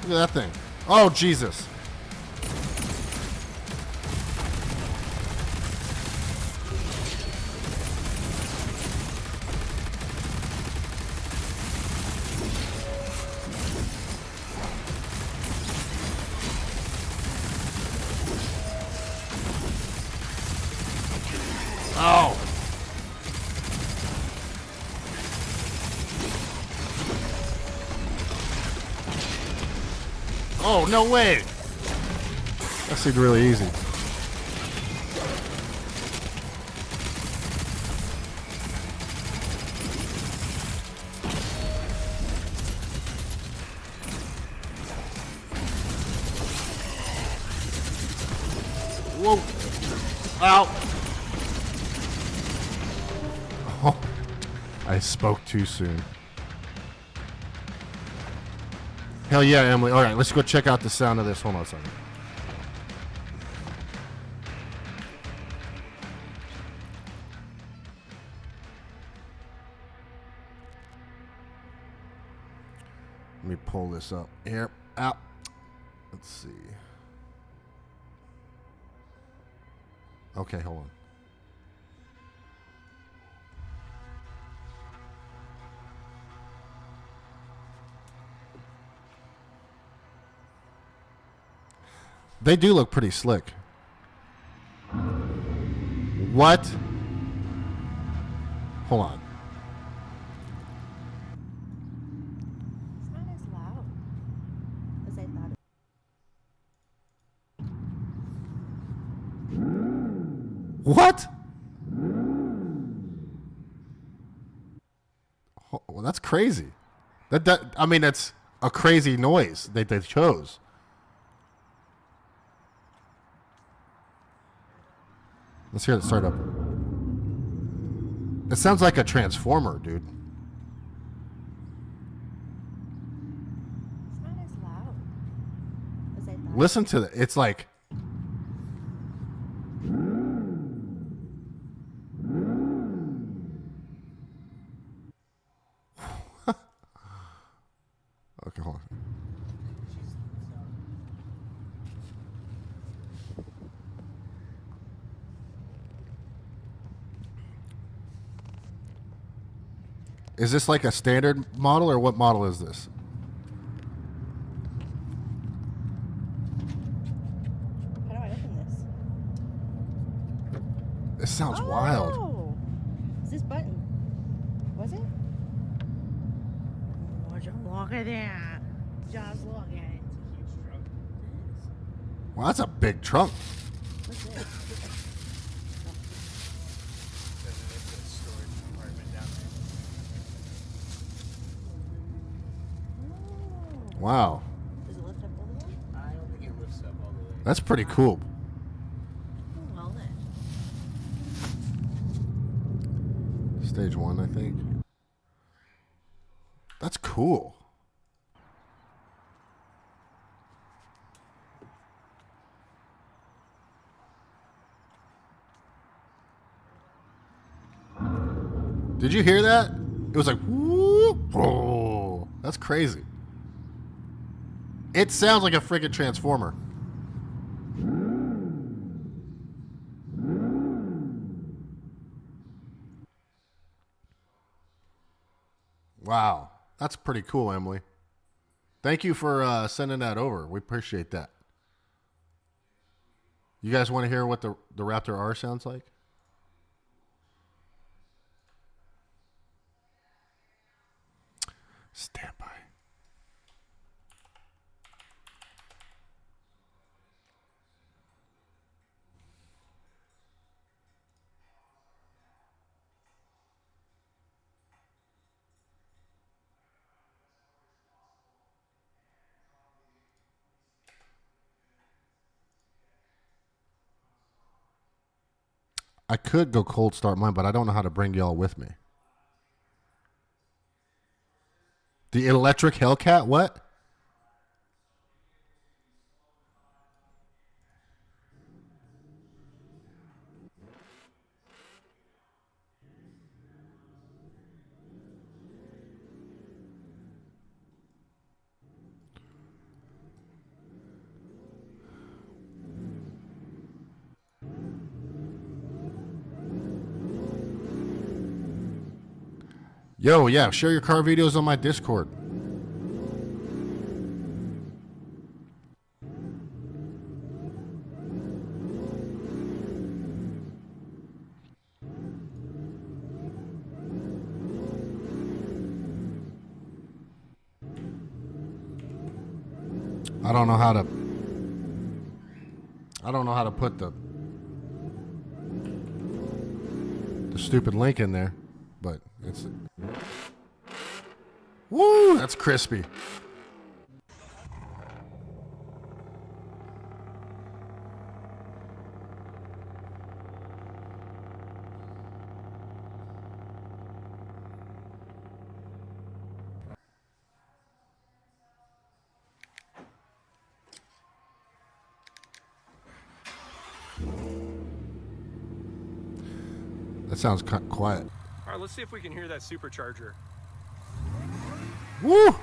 Look at that thing. Oh, Jesus. Oh, no way. That seemed really easy. Whoa. Ow. Oh, I spoke too soon. Hell yeah, Emily. All right, let's go check out the sound of this. Hold on a second. Let me pull this up here. Out. Let's see. Okay, hold on. They do look pretty slick. What? Hold on. It's not as loud as I thought it What? Well, that's crazy. I mean, that's a crazy noise that they chose. Let's hear it start up. It sounds like a transformer, dude. It's not as loud as I thought. Listen to it. It's like. Okay, hold on. Is this like a standard model, or what model is this? How do I open this? This sounds wild. Oh! It's this button. Was it? Would you look at that? Just look at it. Well, that's a big trunk. What's this? Wow. Does it lift up all the way? I don't think it lifts up all the way. That's pretty cool. Oh, well then. Stage 1, I think. That's cool. Did you hear that? It was like, whoop, oh, that's crazy. It sounds like a freaking transformer. Wow, that's pretty cool, Emily. Thank you for sending that over. We appreciate that. You guys want to hear what the Raptor R sounds like? Stand by. I could go cold start mine, but I don't know how to bring y'all with me. The electric Hellcat, what? Yo, yeah, share your car videos on my Discord. I don't know how to. I don't know how to put the stupid link in there, but it's. Woo! That's crispy. That sounds quiet. All right, let's see if we can hear that supercharger. Woo!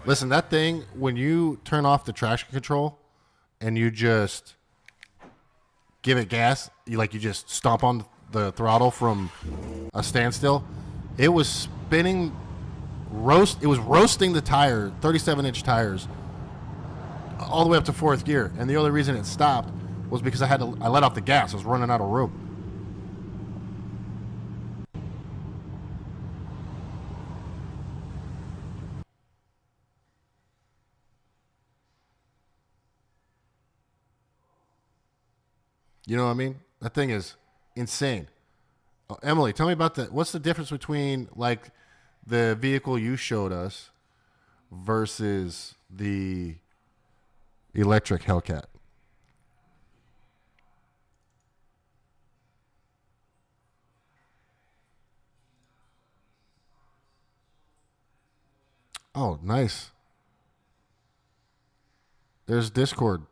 Listen, that thing, when you turn off the traction control and you just give it gas, you just stomp on the throttle from a standstill, it was spinning, it was roasting the tire, 37-inch tires, all the way up to fourth gear. And the only reason it stopped was because I let off the gas. I was running out of room. You know what I mean? That thing is insane. Oh, Emily, tell me about what's the difference between like the vehicle you showed us versus the electric Hellcat? Oh, nice. There's Discord.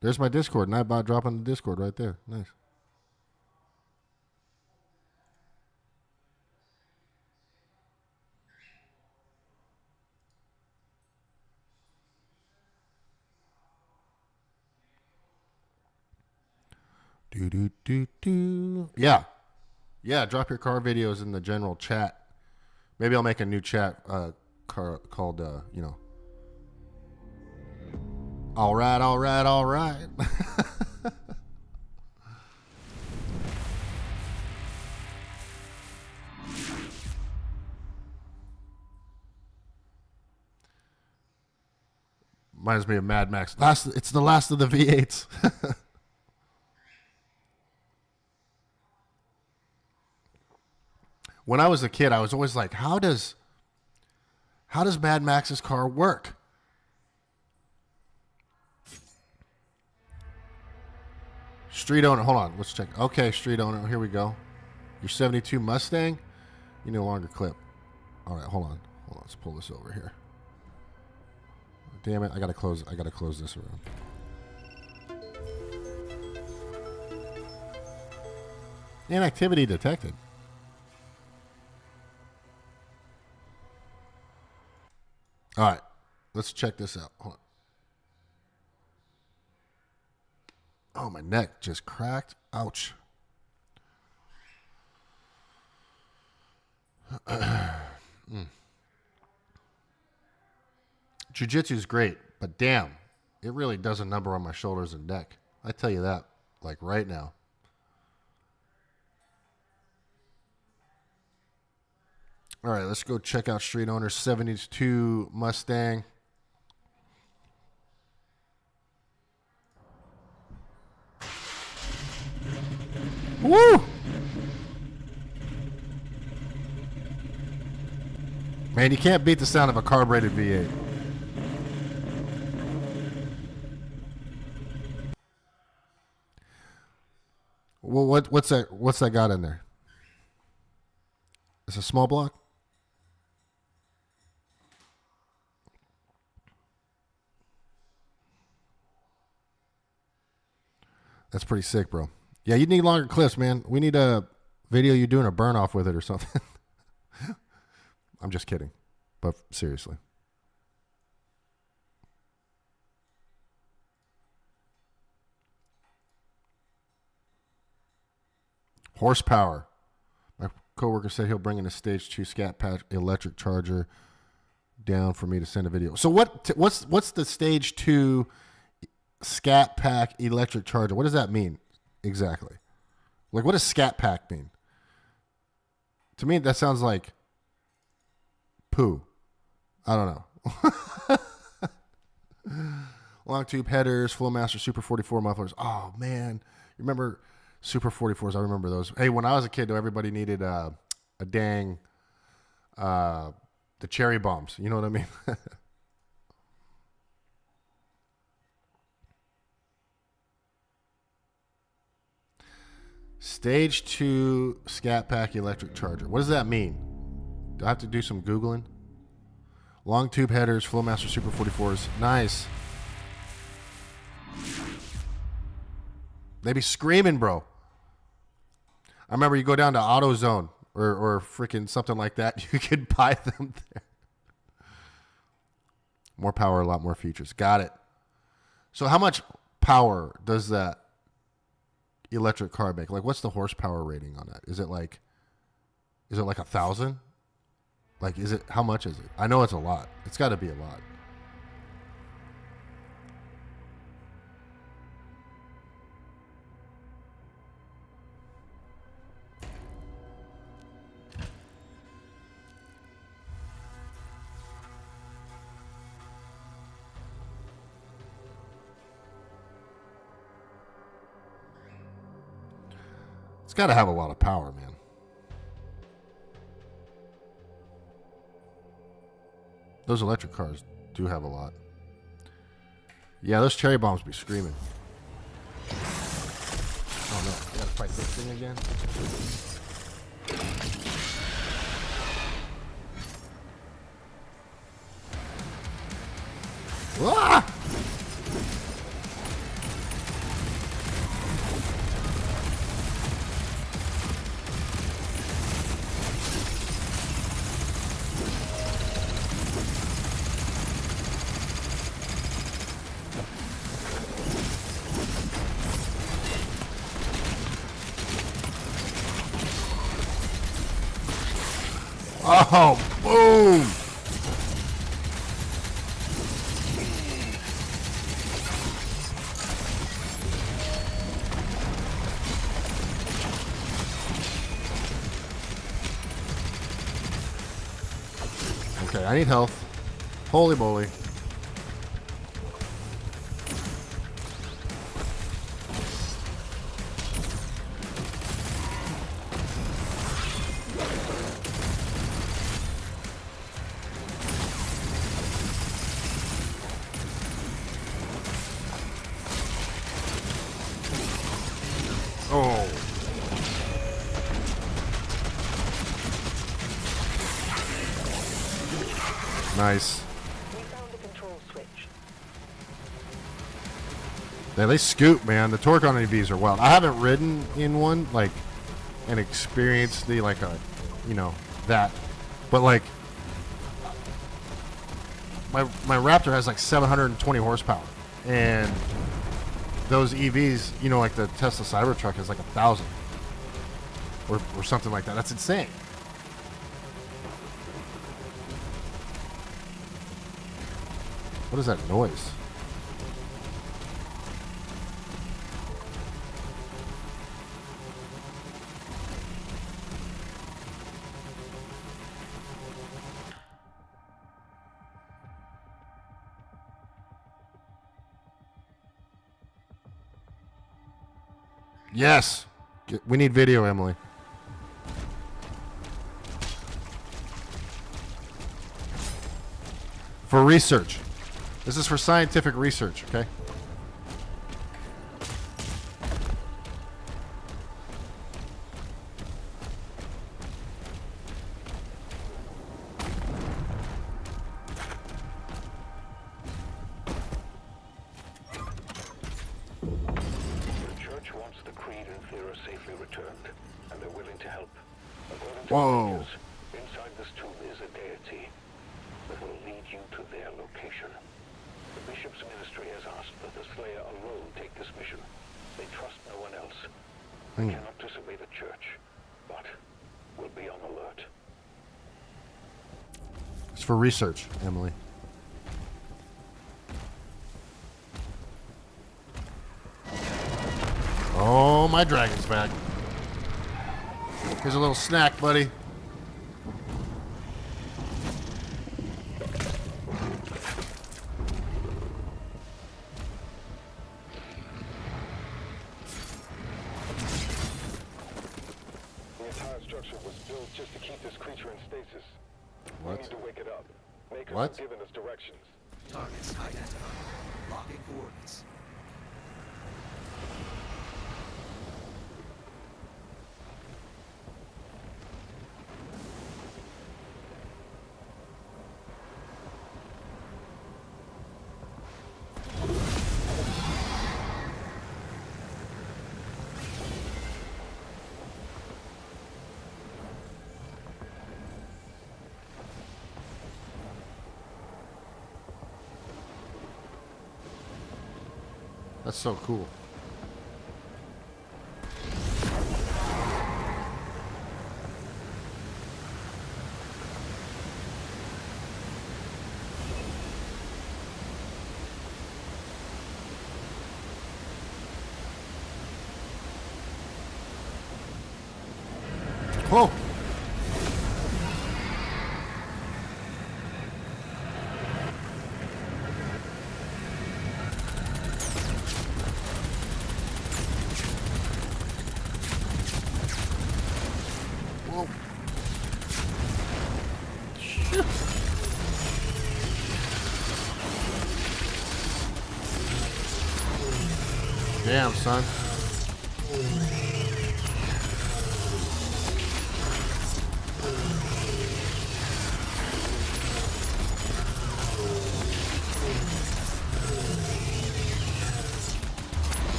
There's my Discord. Nightbot dropping the Discord right there. Nice. Do. Yeah. Yeah, drop your car videos in the general chat. Maybe I'll make a new chat called, All right. Reminds me of Mad Max. It's the last of the V8s. When I was a kid, I was always like, how does Mad Max's car work? Street owner, hold on, let's check. Okay, street owner, here we go. Your 72 Mustang, you no longer clip. All right, hold on, let's pull this over here. Damn it, I gotta close this around. Inactivity detected. All right, let's check this out. Hold on. Oh, my neck just cracked. Ouch. Jiu-jitsu is great, but damn, it really does a number on my shoulders and neck. I tell you that, like right now. All right, let's go check out Street Owner's 72 Mustang. Woo! Man, you can't beat the sound of a carbureted V8. Well, what's that? What's that got in there? It's a small block. That's pretty sick, bro. Yeah, you need longer clips, man. We need a video you doing a burn off with it or something. I'm just kidding, but seriously. Horsepower. My coworker said he'll bring in a stage 2 Scat Pack electric charger down for me to send a video. So what's the stage 2 Scat Pack electric charger? What does that mean exactly? Like, what does Scat Pack mean? To me, that sounds like poo. I don't know. Long tube headers, Flowmaster Super 44 mufflers. Oh, man. You remember Super 44s? I remember those. Hey, when I was a kid, though, everybody needed a dang, the cherry bombs. You know what I mean? Stage 2 Scat Pack electric charger. What does that mean? Do I have to do some Googling? Long tube headers, Flowmaster Super 44s. Nice. They be screaming, bro. I remember you go down to AutoZone or freaking something like that. You could buy them there. More power, a lot more features. Got it. So how much power does that electric car make? Like, what's the horsepower rating on that? Is it like 1,000? Like, is it, how much is it? I know it's a lot. It's got to be a lot. It's got to have a lot of power, man. Those electric cars do have a lot. Yeah, those cherry bombs be screaming. Oh no, I gotta fight this thing again. Ah! Oh, boom! Okay, I need health. Holy moly. Oh. Nice. We found the control switch. Yeah, they scoop, man. The torque on EVs are wild. I haven't ridden in one, like, and experienced the, like, that. But, like, my Raptor has, like, 720 horsepower. And those EVs, like the Tesla Cybertruck has, like, 1,000. Or something like that. That's insane. What is that noise? Yes. We need video, Emily. For research. This is for scientific research, okay? The church wants the creed and Thera safely returned, and they're willing to help. According to Whoa. Rangers, inside this tomb is a deity that will lead you to their location. The bishop's ministry has asked that the Slayer alone take this mission. They trust no one else. They cannot disobey the church, but will be on alert. It's for research, Emily. Oh, my dragon's back. Here's a little snack, buddy. just to keep this creature in stasis. What? We need to wake it up. Makers What? have given us directions. Targets identified. Locking coordinates. That's so cool. Whoa! Whoa. Shit. Damn, son.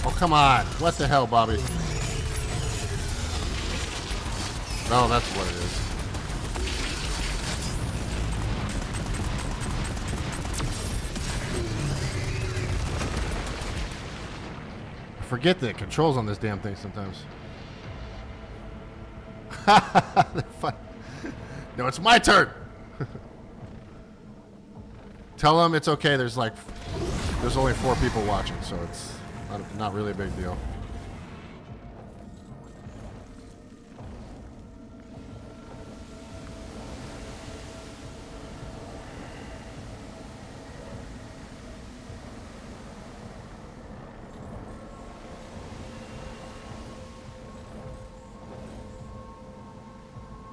Oh, come on. What the hell, Bobby? No, that's what it is. I forget the controls on this damn thing sometimes. No, it's my turn. Tell them it's okay. There's only 4 people watching, so it's not really a big deal.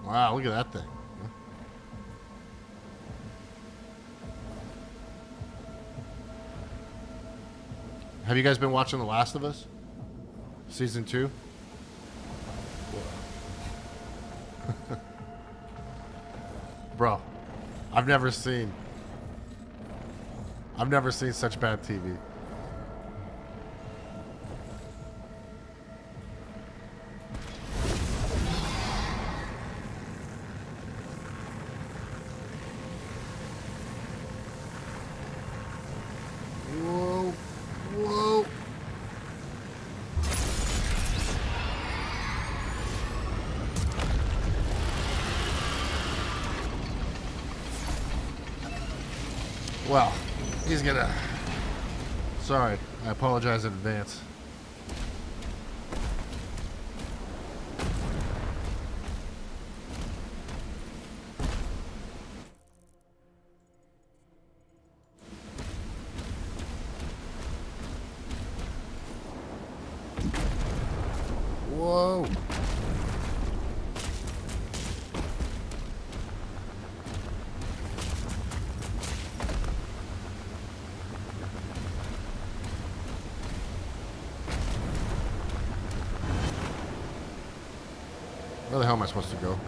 Wow, look at that thing. Have you guys been watching The Last of Us? Season 2? Bro, I've never seen such bad TV. Whoa. Whoa. Well, he's gonna... Sorry, I apologize in advance. Whoa. Where the hell am I supposed to go?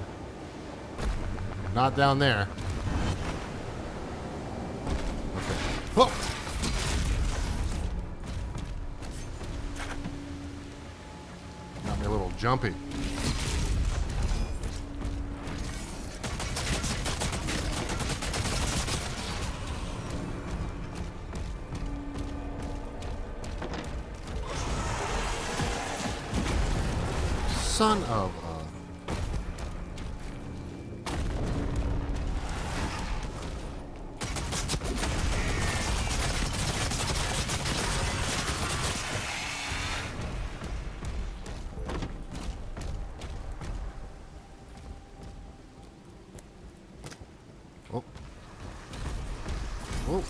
Not down there. Okay. Oh! Got me a little jumpy. Son of a... Oh. Oh.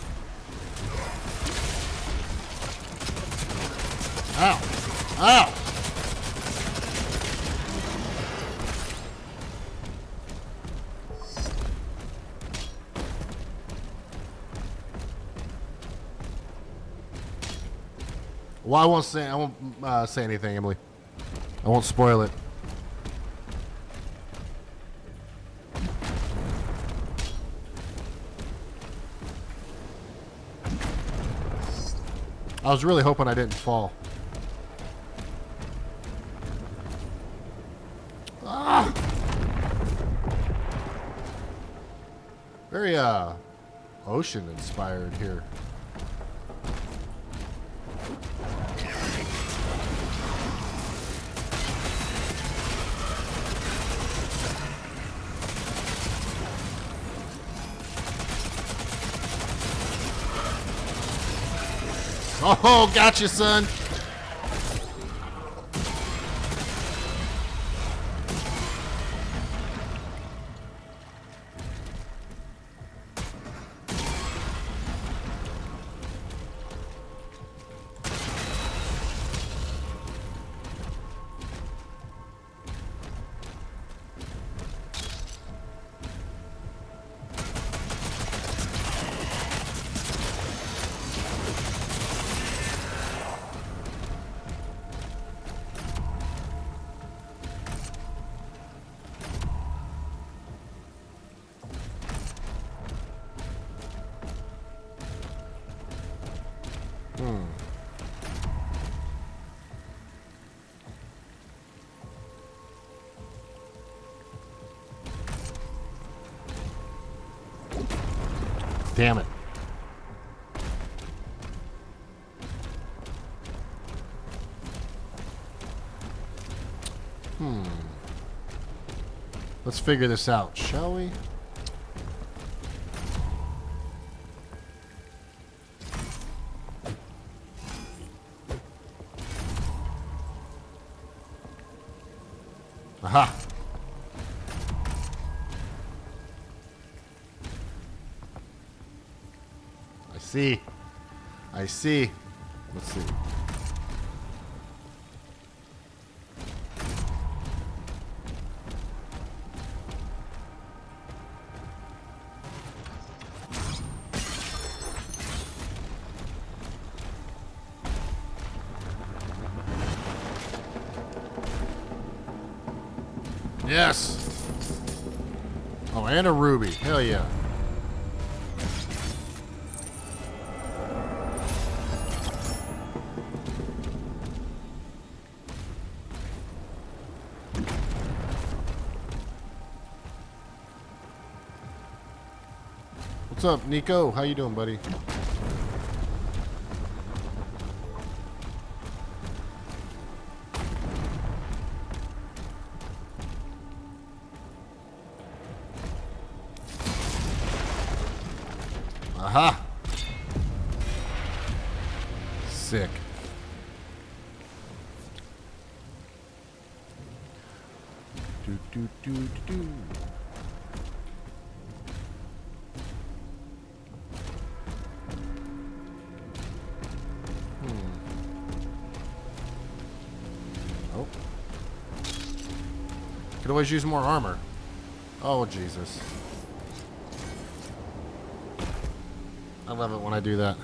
Well, I won't say anything, Emily. I won't spoil it. I was really hoping I didn't fall. Ah! Very ocean inspired here. Oh, gotcha, son. Damn it. Let's figure this out, shall we? Aha! I see. Let's see. Yes! Oh, and a ruby. Hell yeah. What's up, Nico? How you doing, buddy? Aha! Sick. Do do do do do. Oh. Could always use more armor. Oh, Jesus. I love it when I do that.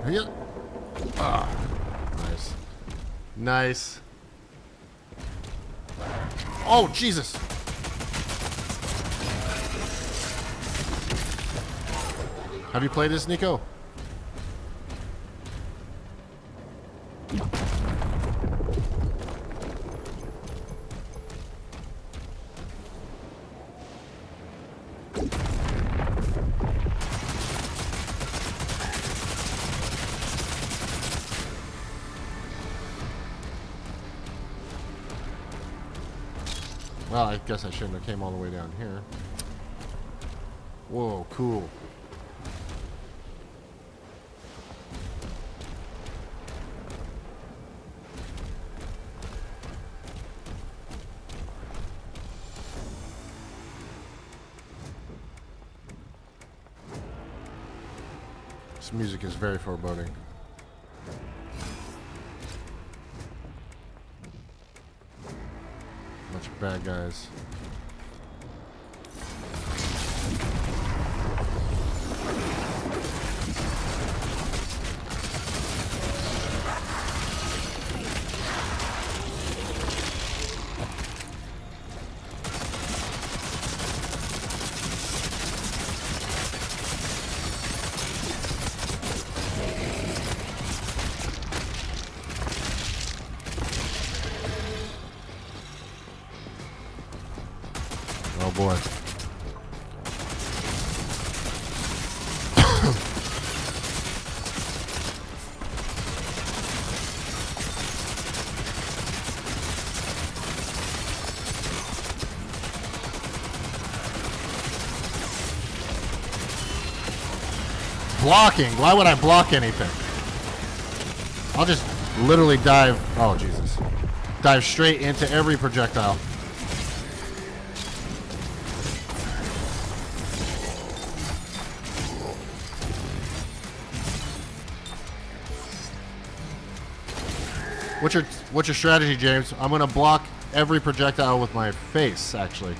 Yeah. Ah, nice. Nice. Oh, Jesus. Have you played this, Nico? Well, I guess I shouldn't have came all the way down here. Whoa, cool. This music is very foreboding. Bunch of bad guys. Oh boy. Blocking. Why would I block anything? I'll just literally dive. Oh, Jesus. Dive straight into every projectile. What's your strategy, James? I'm gonna block every projectile with my face, actually.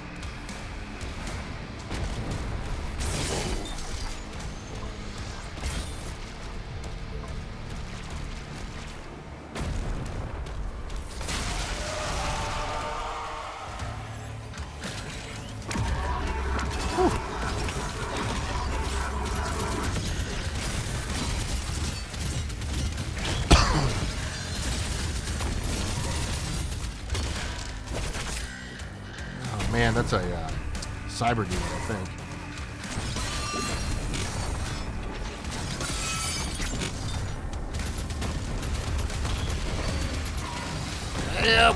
Man, that's a cyber demon, I think. Yep.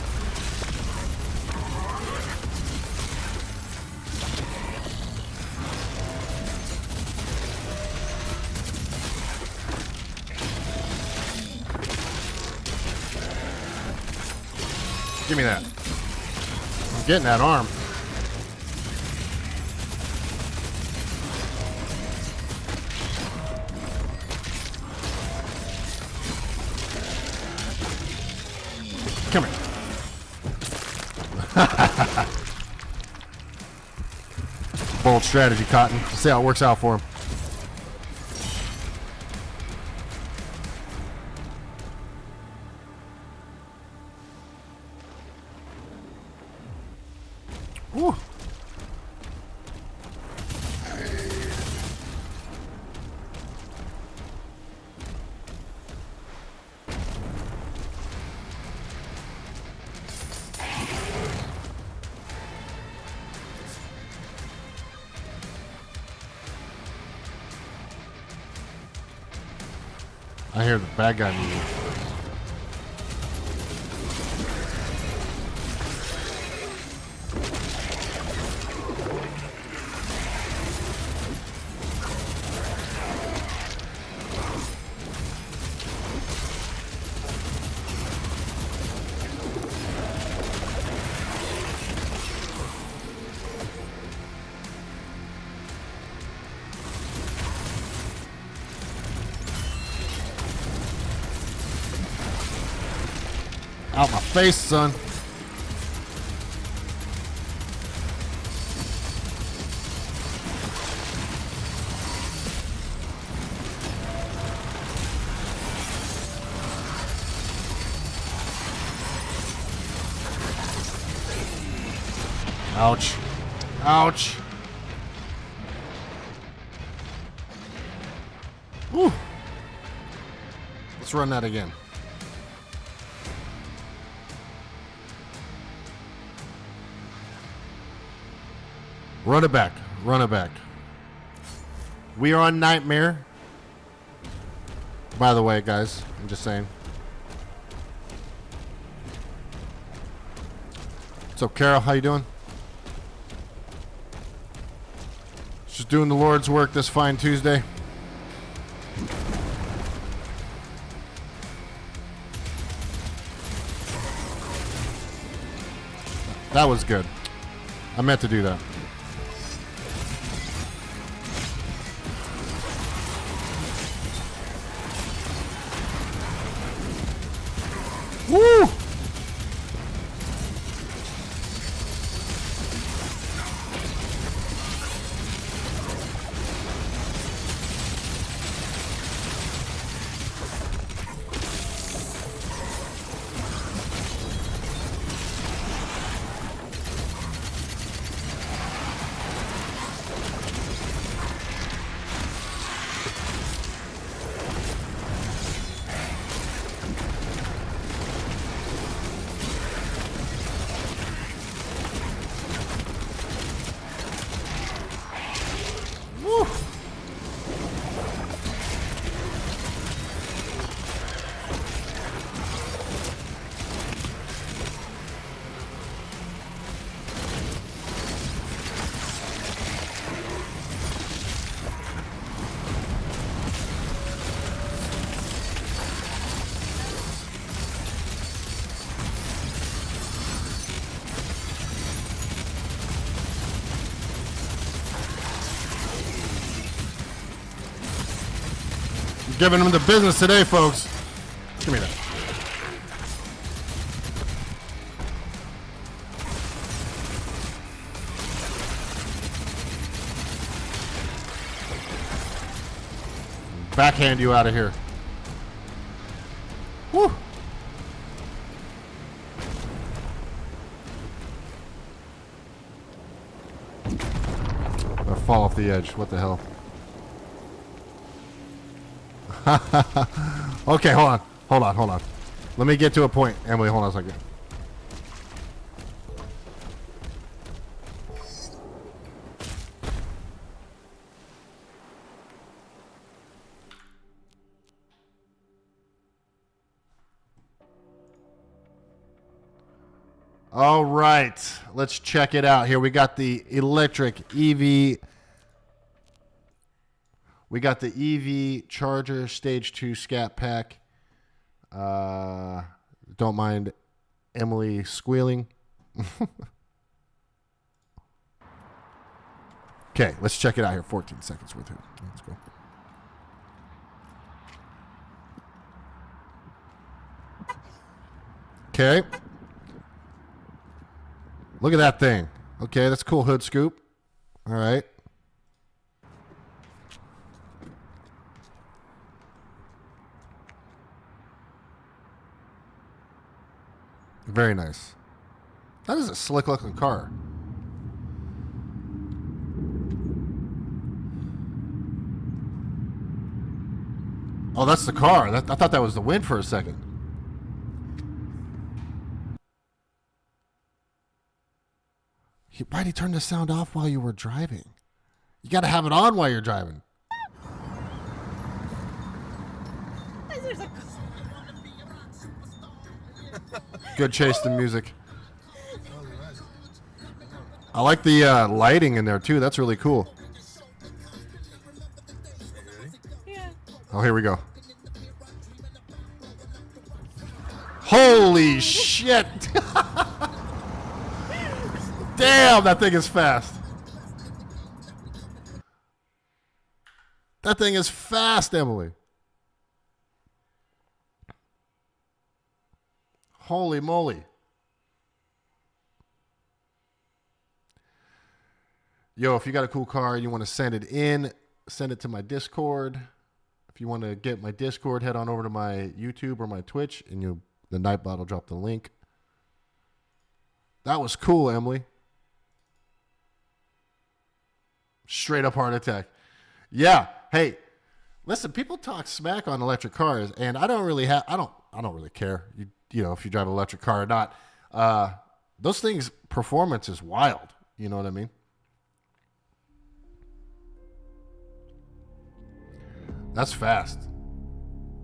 Give me that. I'm getting that arm. Come here. Bold strategy, Cotton. Let's see how it works out for him. Woo. I hear the bad guy music. Out my face, son. Ouch. Ouch. Woo. Let's run that again. Run it back. Run it back. We are on Nightmare. By the way, guys, I'm just saying. What's up, Carol? How you doing? Just doing the Lord's work this fine Tuesday. That was good. I meant to do that. Giving them the business today, folks. Give me that. Backhand you out of here. Woo. I fall off the edge. What the hell? Okay, hold on. Let me get to a point. Emily, hold on a second. All right, let's check it out here. We got the electric EV. We got the EV charger stage 2 scat pack. Don't mind Emily squealing. Okay, let's check it out here. 14 seconds worth here. Let's go. Okay. Look at that thing. Okay, that's a cool hood scoop. All right. Very nice. That is a slick looking car. Oh, that's the car. I thought that was the wind for a second. Why'd he turn the sound off while you were driving? You got to have it on while you're driving. Good chase the music. I like the lighting in there too. That's really cool. Yeah. Oh, here we go. Holy shit! Damn, that thing is fast. That thing is fast, Emily. Holy moly. Yo, if you got a cool car and you want to send it in, send it to my Discord. If you want to get my Discord, head on over to my YouTube or my Twitch, and the Nightbot will drop the link. That was cool, Emily. Straight up heart attack. Yeah. Hey, listen, people talk smack on electric cars, and I don't really care. You know, if you drive an electric car or not. Those things, performance is wild. You know what I mean? That's fast.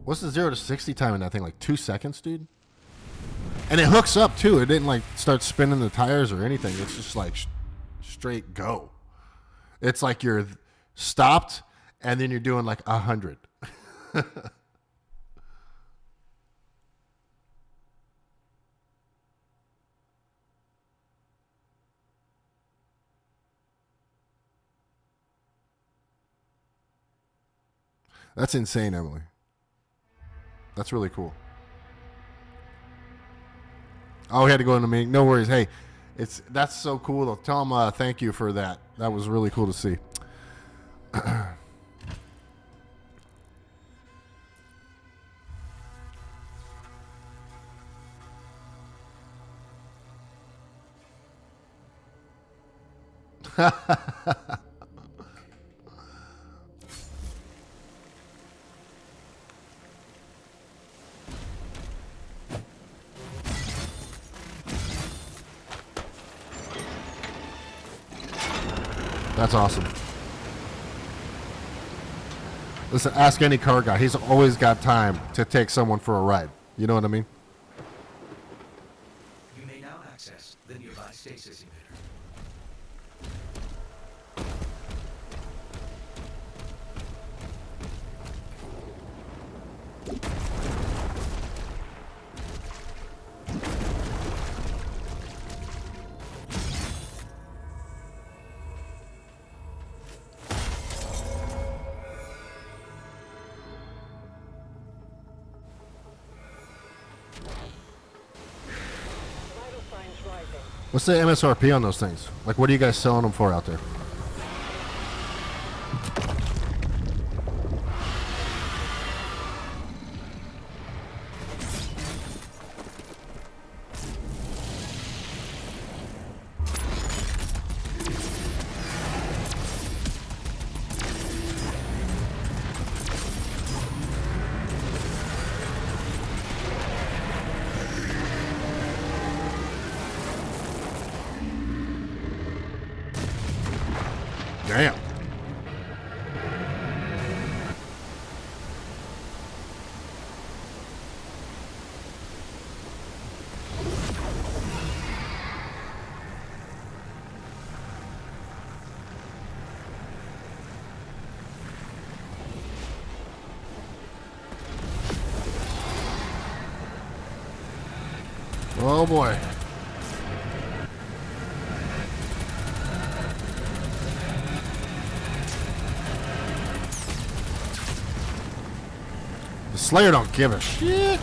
What's the 0 to 60 time in that thing? Like 2 seconds, dude? And it hooks up, too. It didn't, like, start spinning the tires or anything. It's just, like, straight go. It's like you're stopped, and then you're doing, like, 100. That's insane, Emily. That's really cool. Oh, we had to go in the meeting. No worries. Hey, that's so cool. Tell him thank you for that. That was really cool to see. That's awesome. Listen, ask any car guy. He's always got time to take someone for a ride. You know what I mean? You may now access the nearby stasis emitter. What's the MSRP on those things? Like, what are you guys selling them for out there? Damn. Oh boy. The Slayer don't give a shit.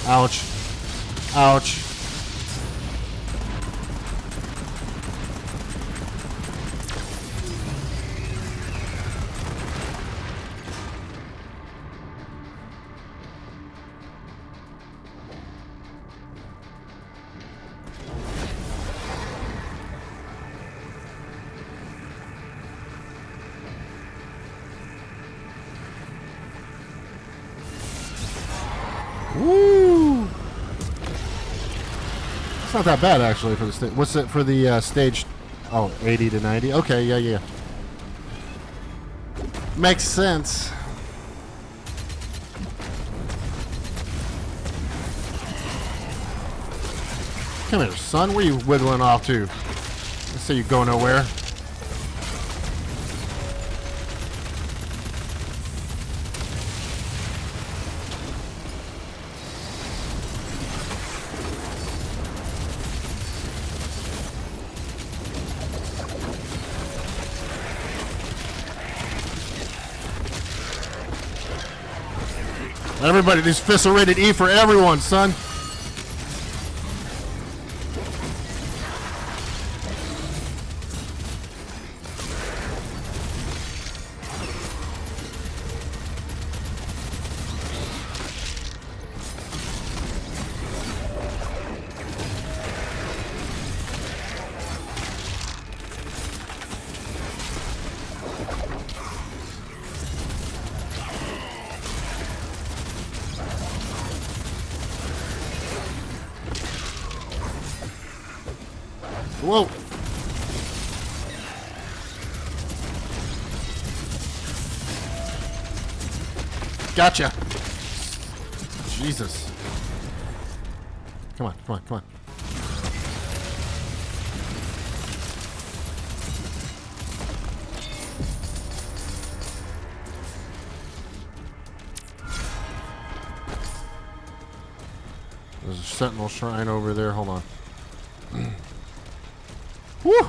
Ouch. Ouch. Woo! It's not that bad actually for the stage. What's it for the stage? Oh, 80 to 90. Okay, yeah. Makes sense. Come here, son. Where you wiggling off to? Let's say you go nowhere. Everybody, these fists are rated E for everyone, son. Whoa. Gotcha. Jesus. Come on. There's a sentinel shrine over there. Hold on. Woo!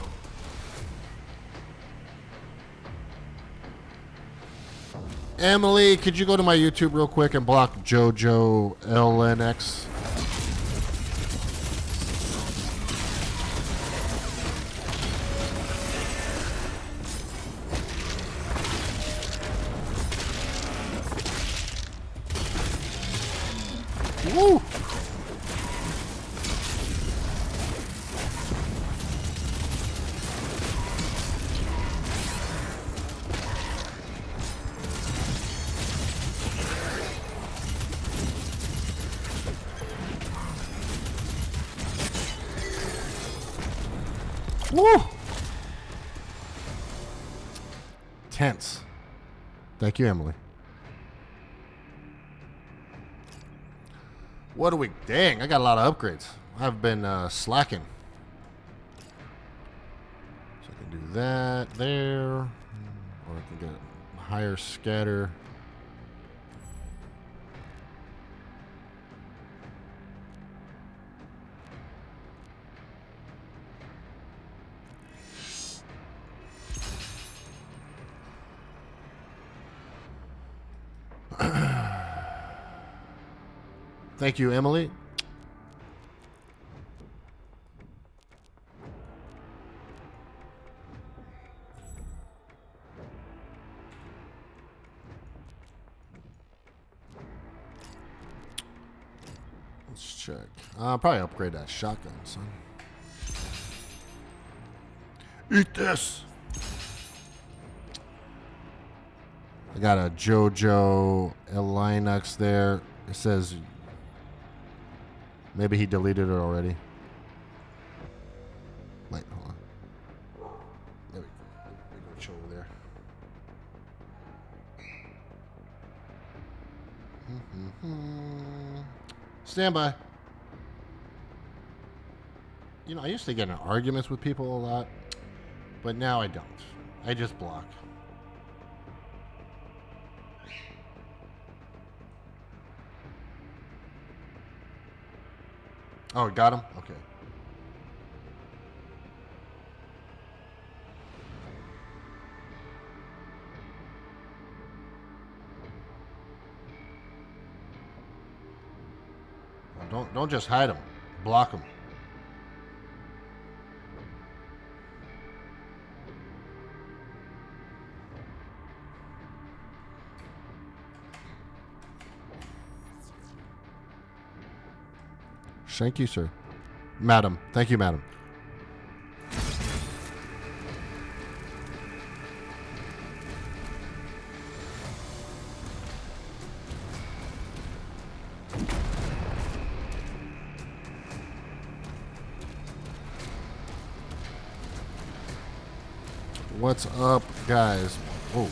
Emily, could you go to my YouTube real quick and block JoJo LNX? Woo! Woo! Tense. Thank you, Emily. What a week. Dang, I got a lot of upgrades. I've been slacking. So I can do that there. Or I can get higher scatter. Thank you, Emily. Let's check. I'll probably upgrade that shotgun, son. Eat this. I got a JoJo Linux there. It says maybe he deleted it already. Wait, hold on. There we go. We go chill over there. Stand by. You know, I used to get in arguments with people a lot, but now I don't. I just block. Oh, got him? Okay. Well, don't just hide him. Block him. Thank you, sir. Madam. Thank you, madam. What's up, guys? Oh.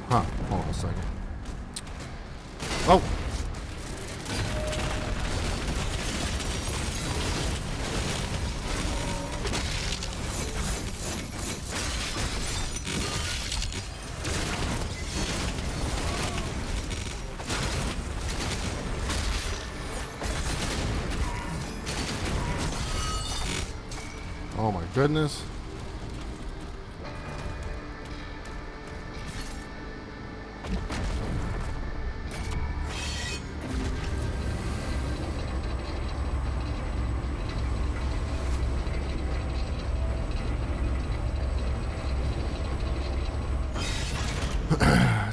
Huh. Hold on a second. Oh. Oh my goodness.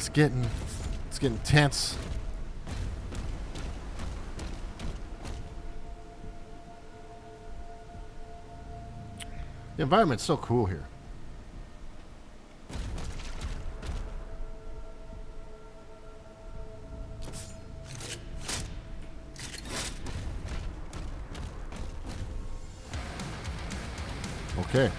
It's getting tense. The environment's so cool here. Okay.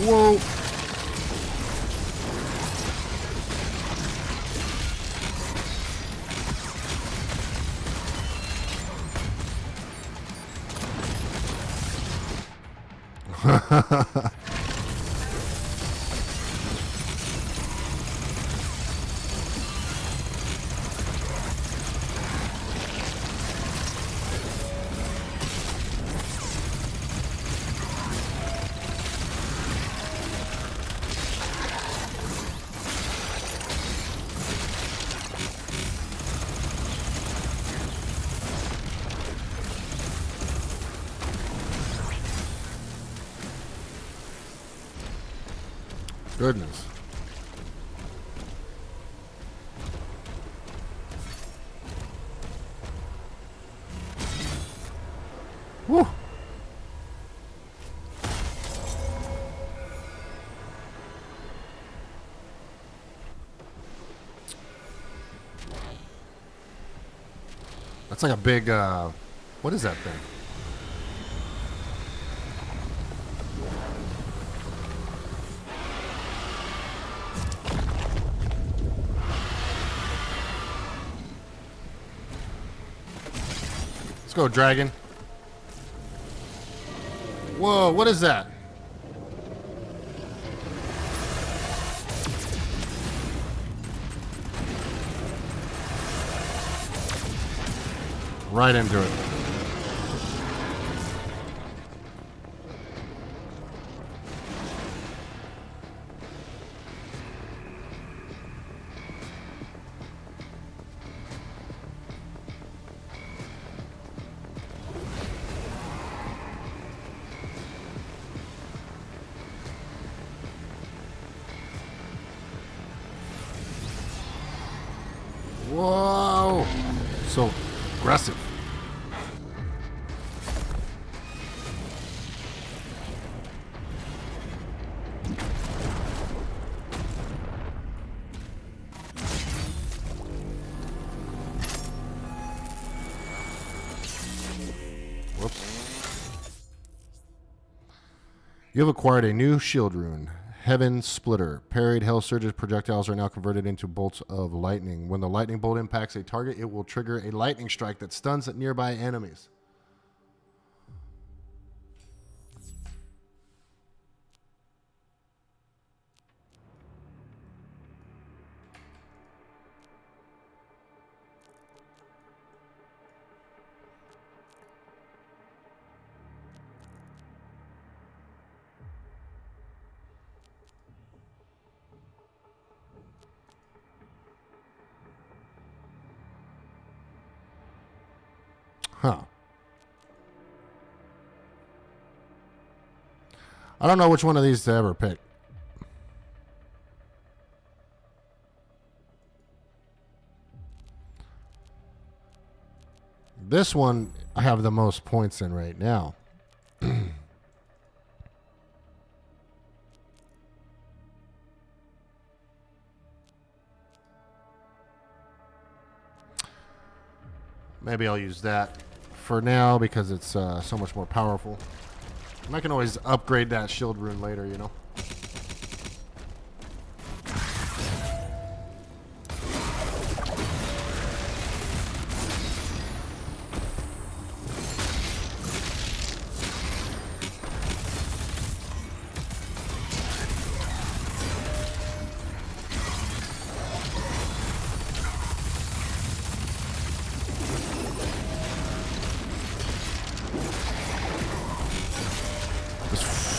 Whoa. Goodness. Woo. That's like a big, what is that thing? Let's go, dragon. Whoa, what is that? Right into it. Whoa! So aggressive. Whoops. You have acquired a new shield rune. Heaven Splitter. Parried Hell Surge's projectiles are now converted into bolts of lightning. When the lightning bolt impacts a target, it will trigger a lightning strike that stuns nearby enemies. Huh. I don't know which one of these to ever pick. This one I have the most points in right now. Maybe I'll use that for now because it's so much more powerful. And I can always upgrade that shield rune later, you know.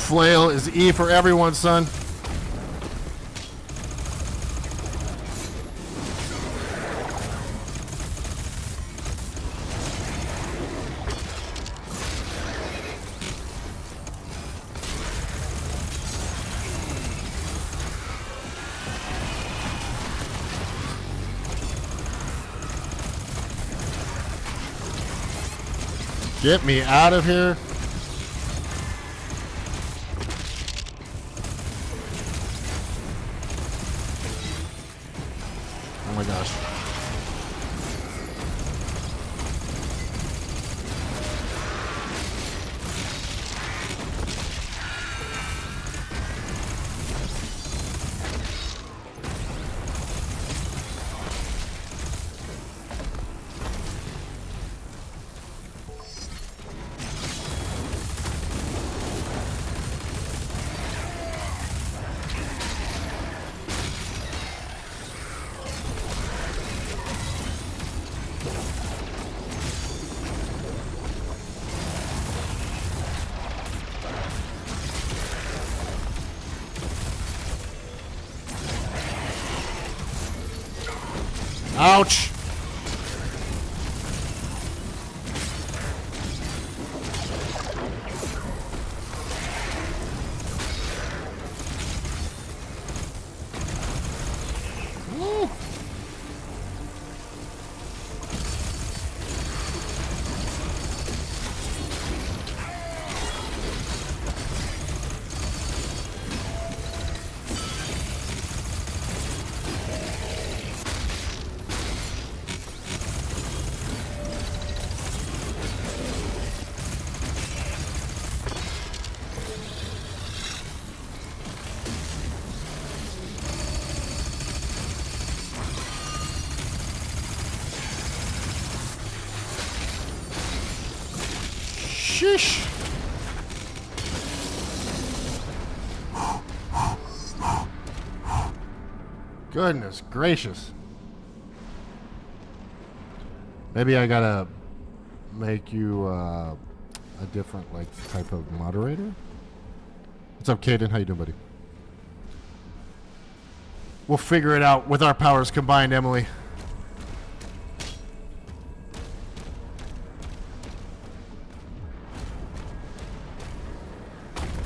Flail is E for everyone, son. Get me out of here. Oh my gosh. Ouch! Woo. Sheesh. Goodness gracious. Maybe I gotta make you a different like type of moderator. What's up, Caden? How you doing, buddy? We'll figure it out with our powers combined, Emily.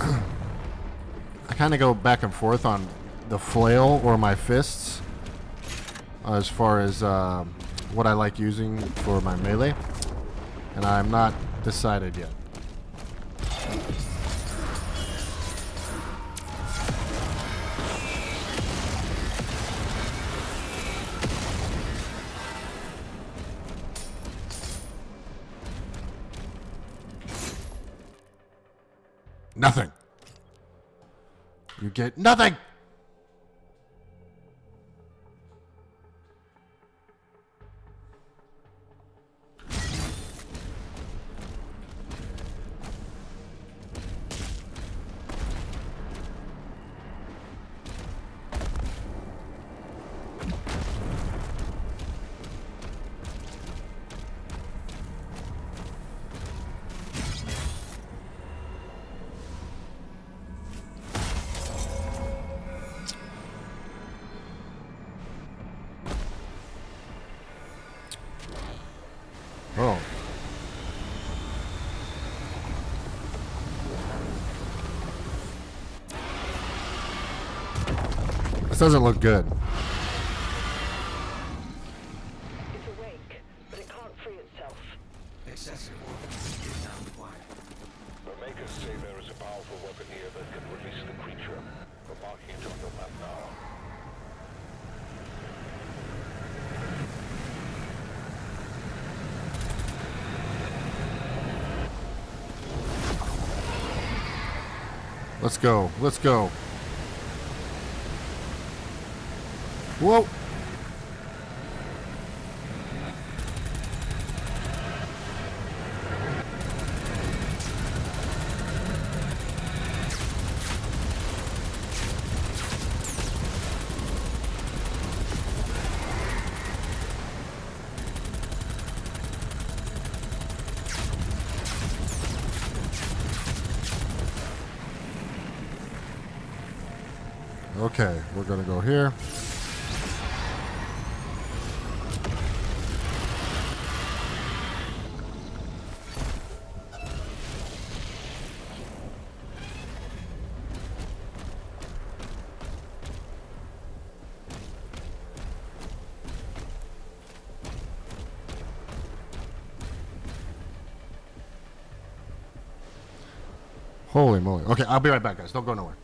I kind of go back and forth on the flail or my fists as far as what I like using for my melee, and I'm not decided yet. Nothing. You get nothing. Oh. This doesn't look good. It's awake, but it can't free itself. Excessive organs is not required. The makers say there is a powerful weapon here that can release the creature. We're marking it on your map now. Let's go. Let's go. Whoa. Okay, we're gonna go here. Holy moly. Okay, I'll be right back, guys. Don't go nowhere.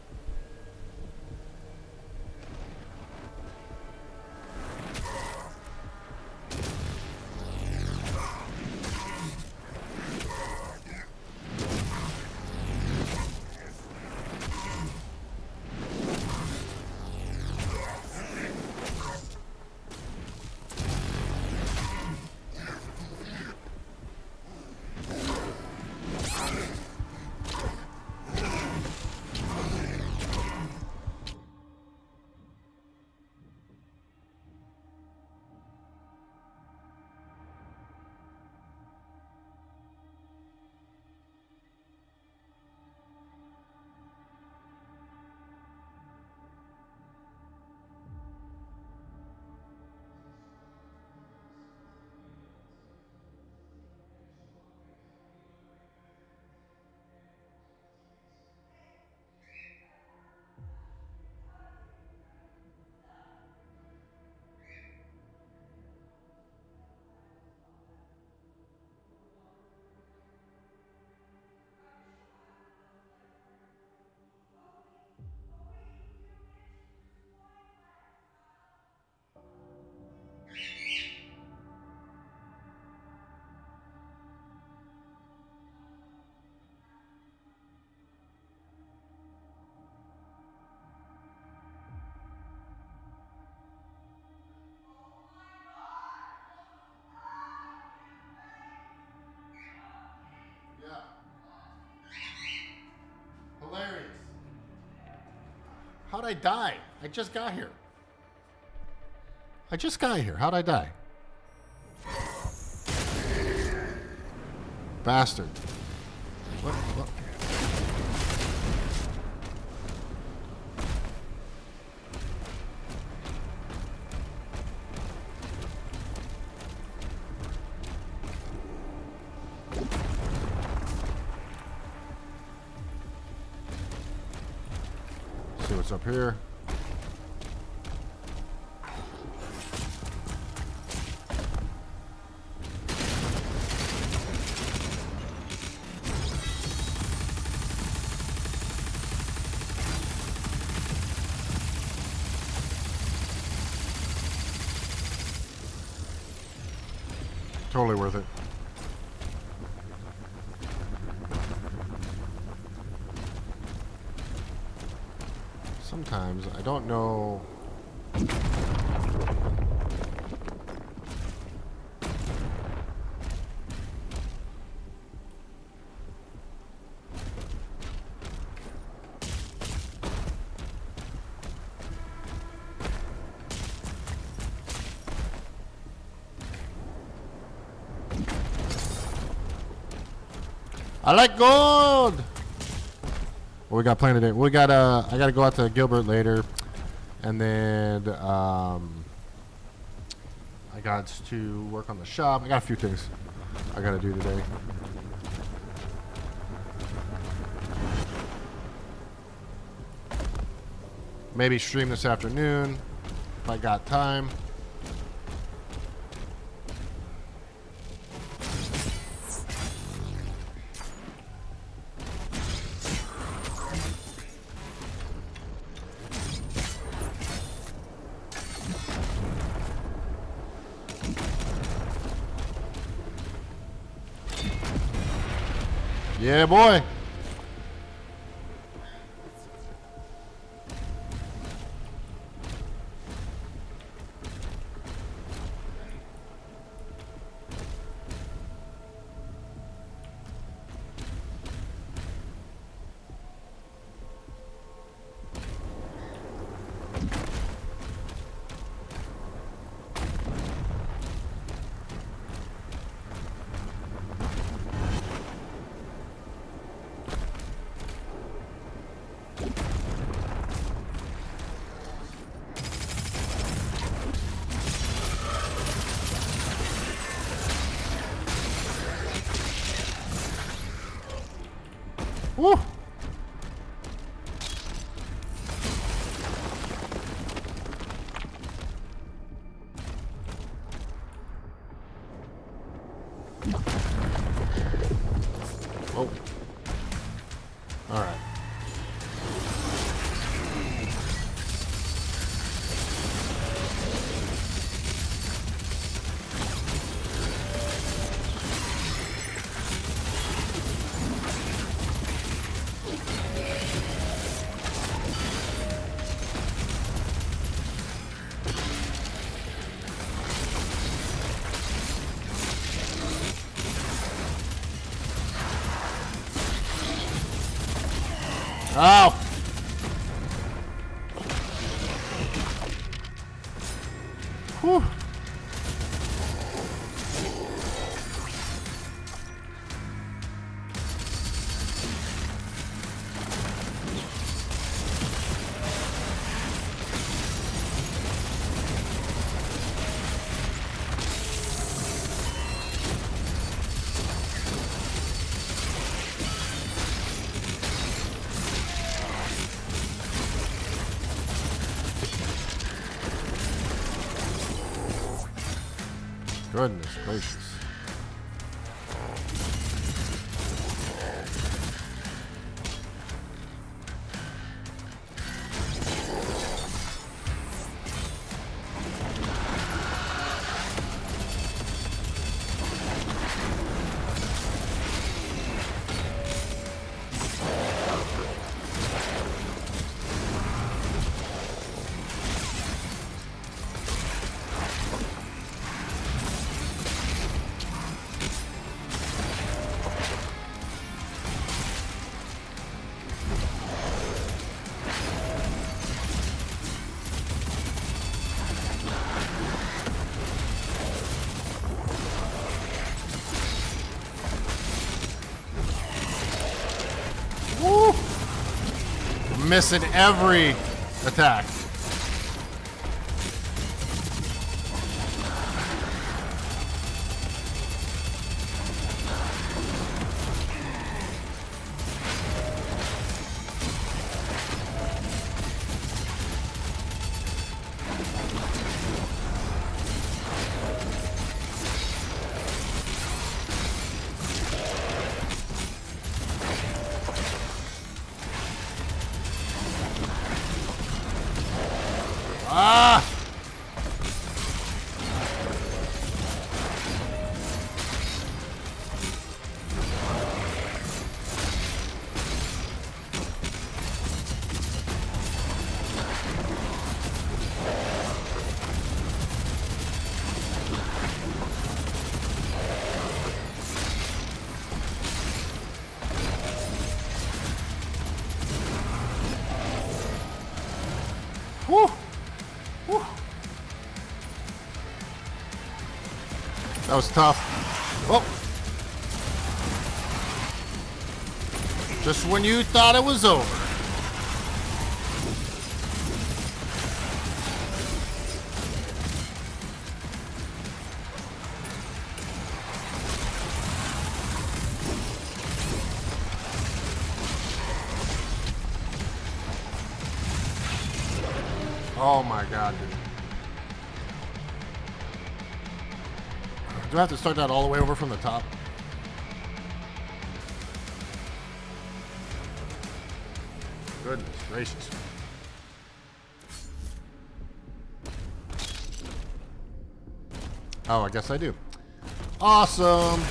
Hilarious. How'd I die? I just got here. How'd I die? Bastard. What? See what's up here. Totally worth it. Sometimes I don't know. I like gold. What we got planned today? We got I got to go out to Gilbert later, and then I got to work on the shop. I got a few things I got to do today. Maybe stream this afternoon if I got time. Yeah, boy. Woo! Oh. All right. Oh! Whew. Goodness gracious. missing every attack. Ah! Whew. Whew. That was tough. Oh. Just when you thought it was over. Oh my god, dude. Do I have to start that all the way over from the top? Goodness gracious. Oh, I guess I do. Awesome.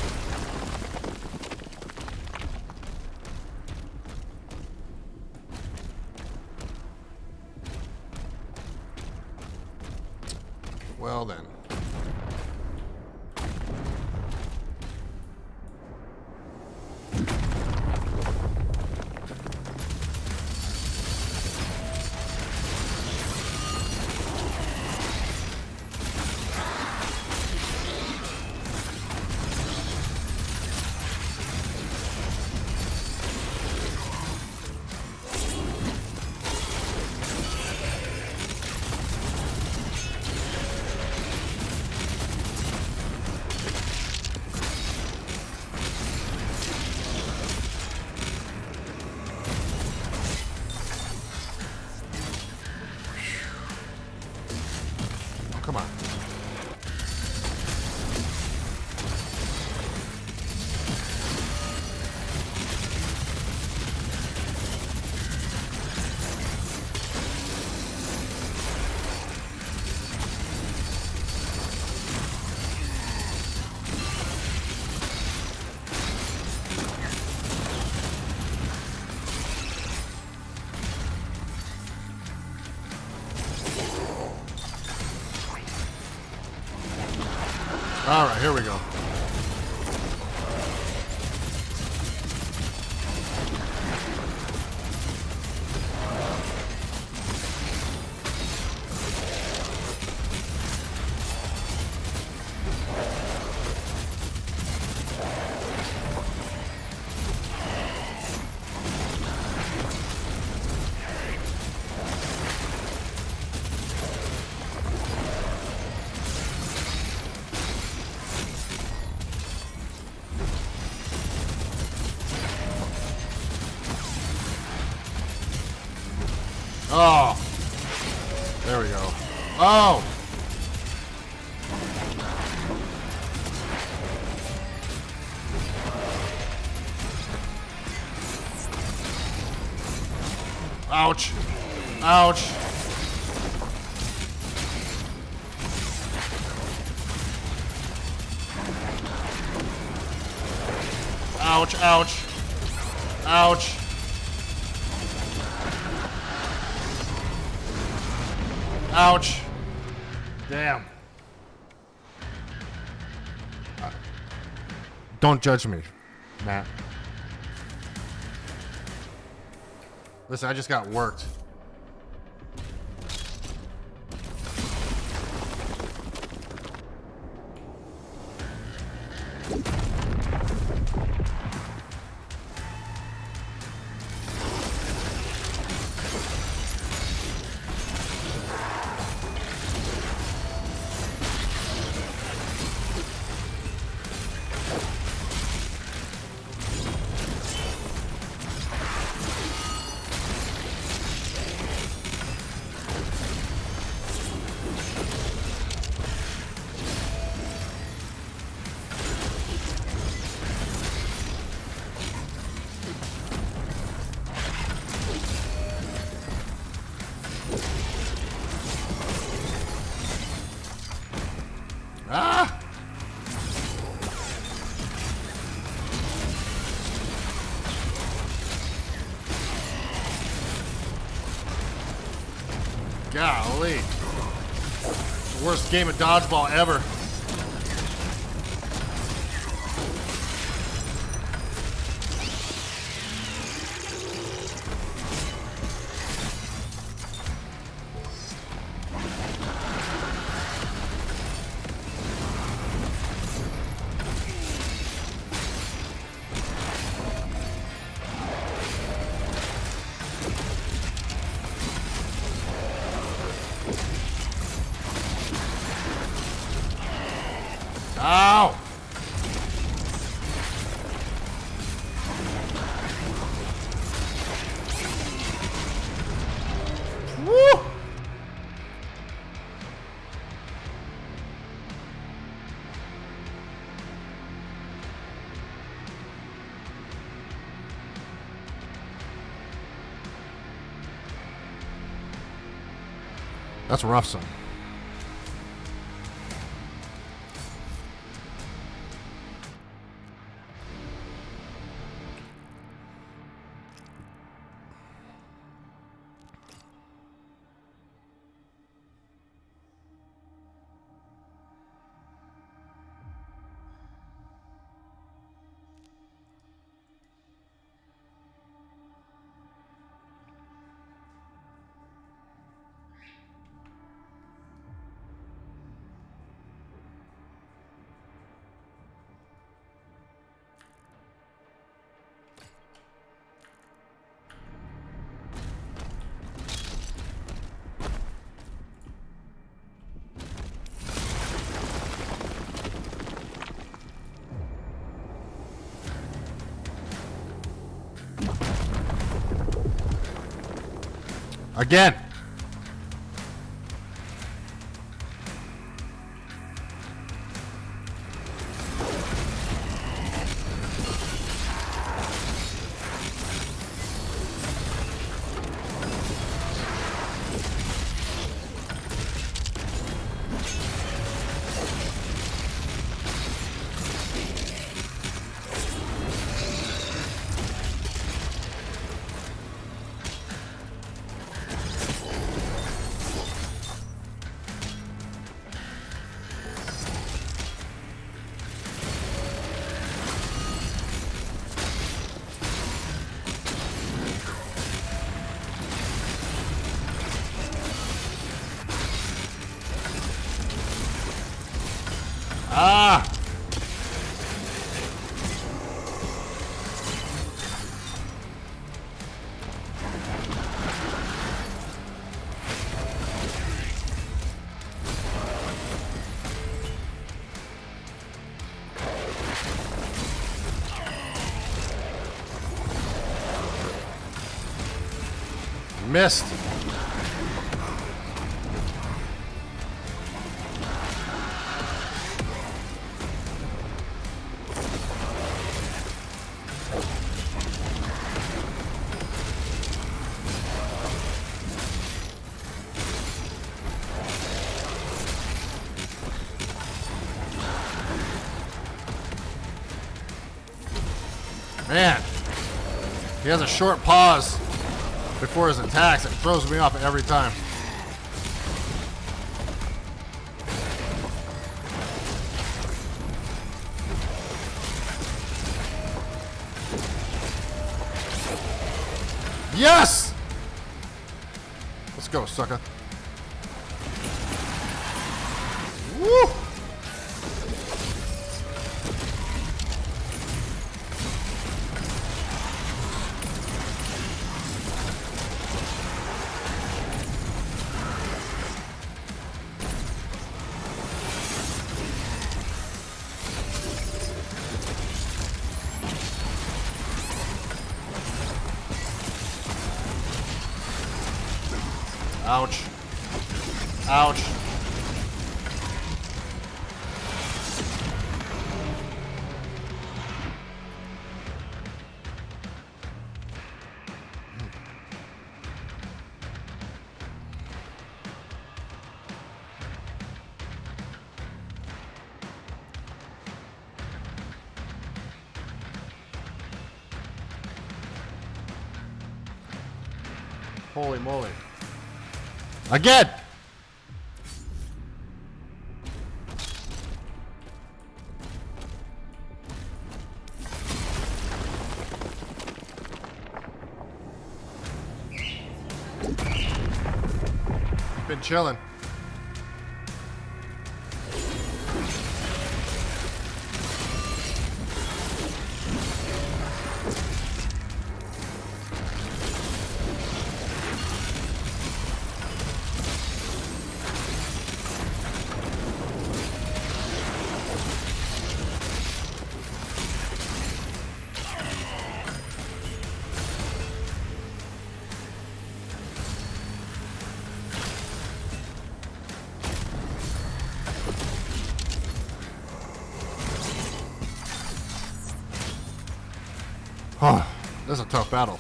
Well then. Come on. All right, here we go. Oh, there we go. Oh, ouch, ouch. Ouch, ouch, ouch. Ouch. Damn. Don't judge me, Matt. Listen, I just got worked. Ah! Golly. The worst game of dodgeball ever. Ow! Woo! That's rough, son. Again. Ah! Missed. Man, he has a short pause before his attacks. It throws me off every time. Yes! Let's go, sucker. Woo! Ouch. Ouch. Holy moly. Again! Been chilling. Oh, this is a tough battle.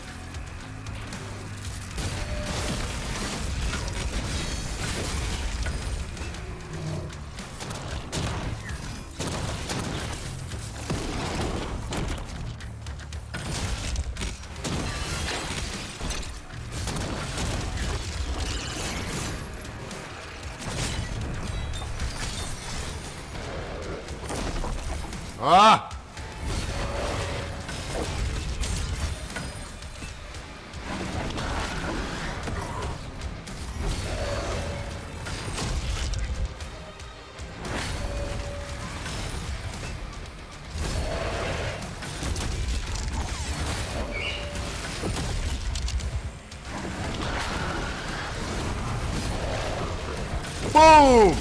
Ah! Boom!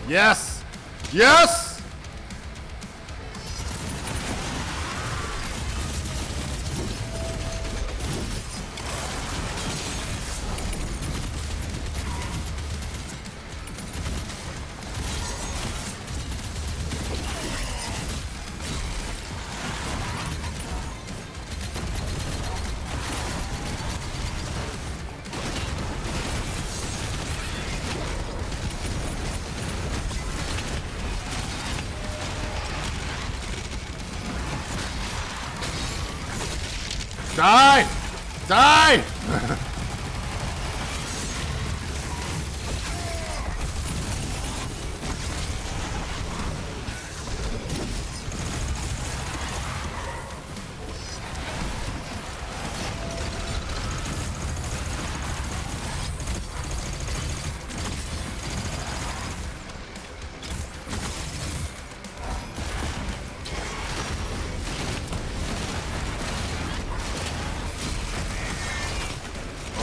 Yes! Yes! Die! Die!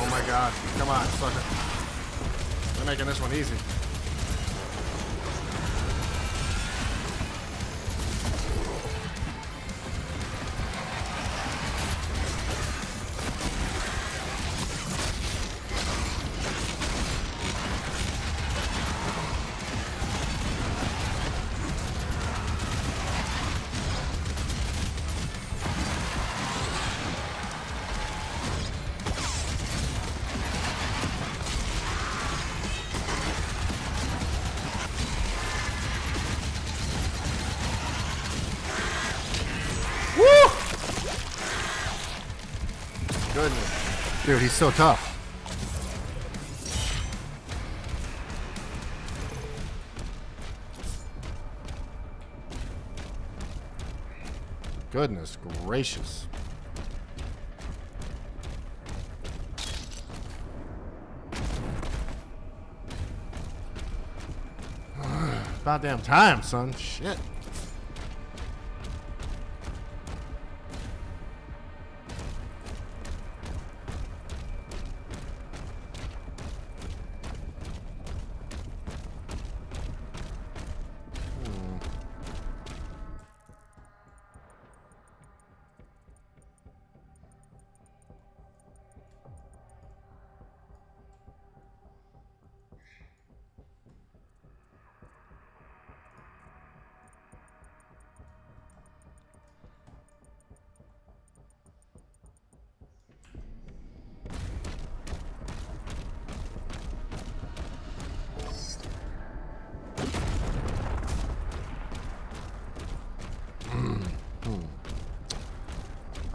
Oh my god. Come on, sucker. They're making this one easy. Woo! Goodness. Dude, he's so tough. Goodness gracious. About damn time, son. Shit.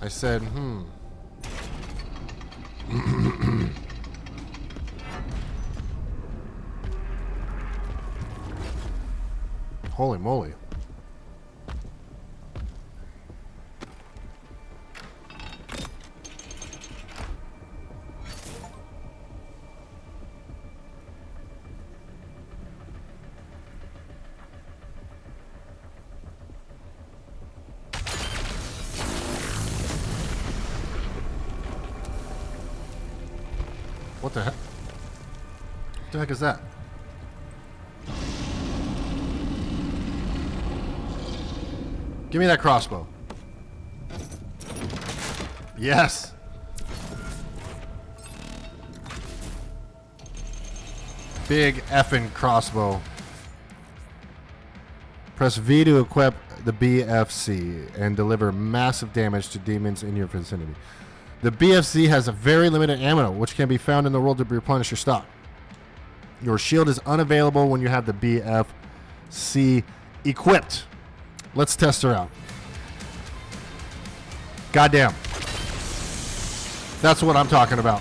I said, Holy moly. What the heck? What the heck is that? Give me that crossbow. Yes. Big effing crossbow. Press V to equip the BFC and deliver massive damage to demons in your vicinity. The BFC has a very limited ammo, which can be found in the world to replenish your stock. Your shield is unavailable when you have the BFC equipped. Let's test her out. Goddamn. That's what I'm talking about.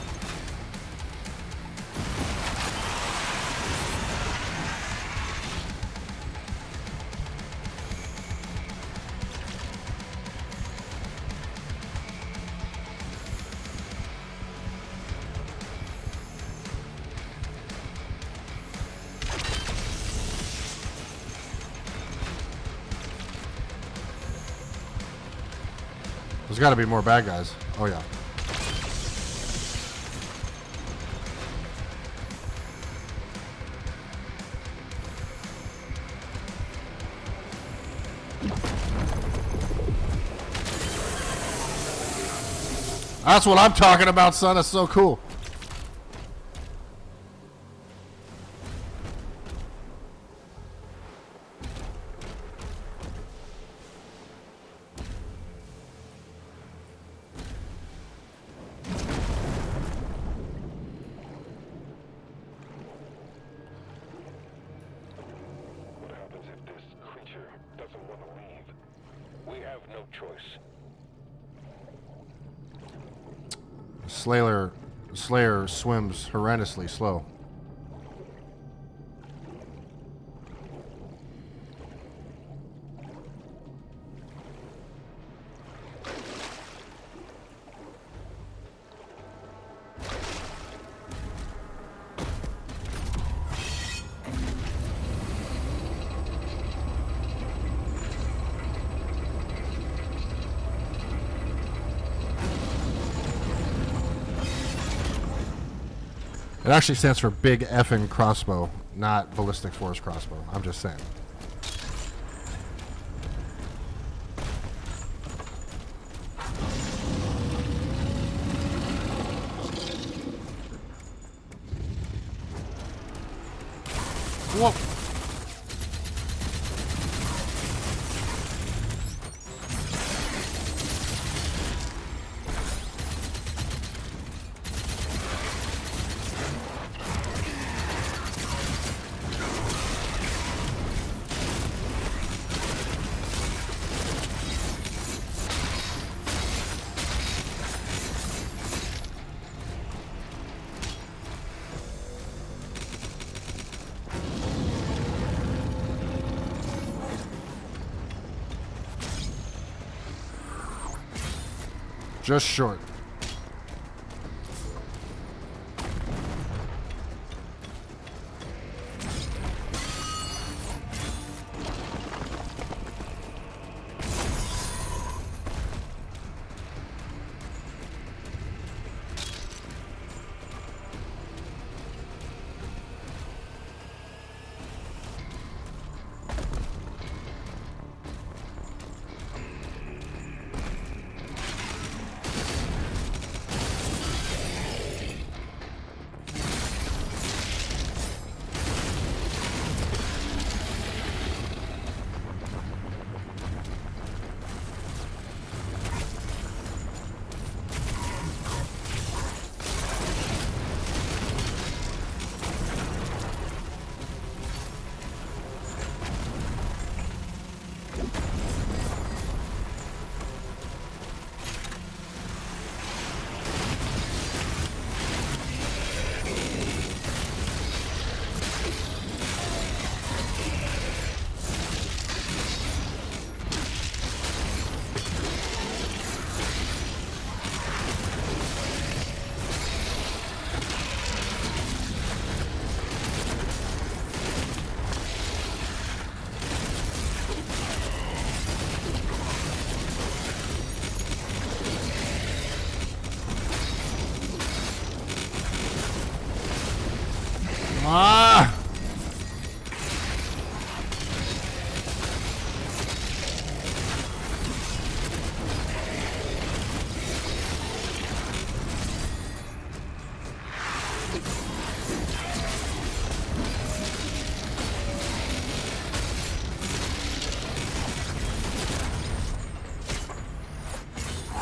There's got to be more bad guys. Oh, yeah. That's what I'm talking about, son. That's so cool. What happens if this creature doesn't want to leave? We have no choice. Slayer swims horrendously slow. It actually stands for Big Effing Crossbow, not Ballistic Force Crossbow. I'm just saying. Whoa. Just short. Ah!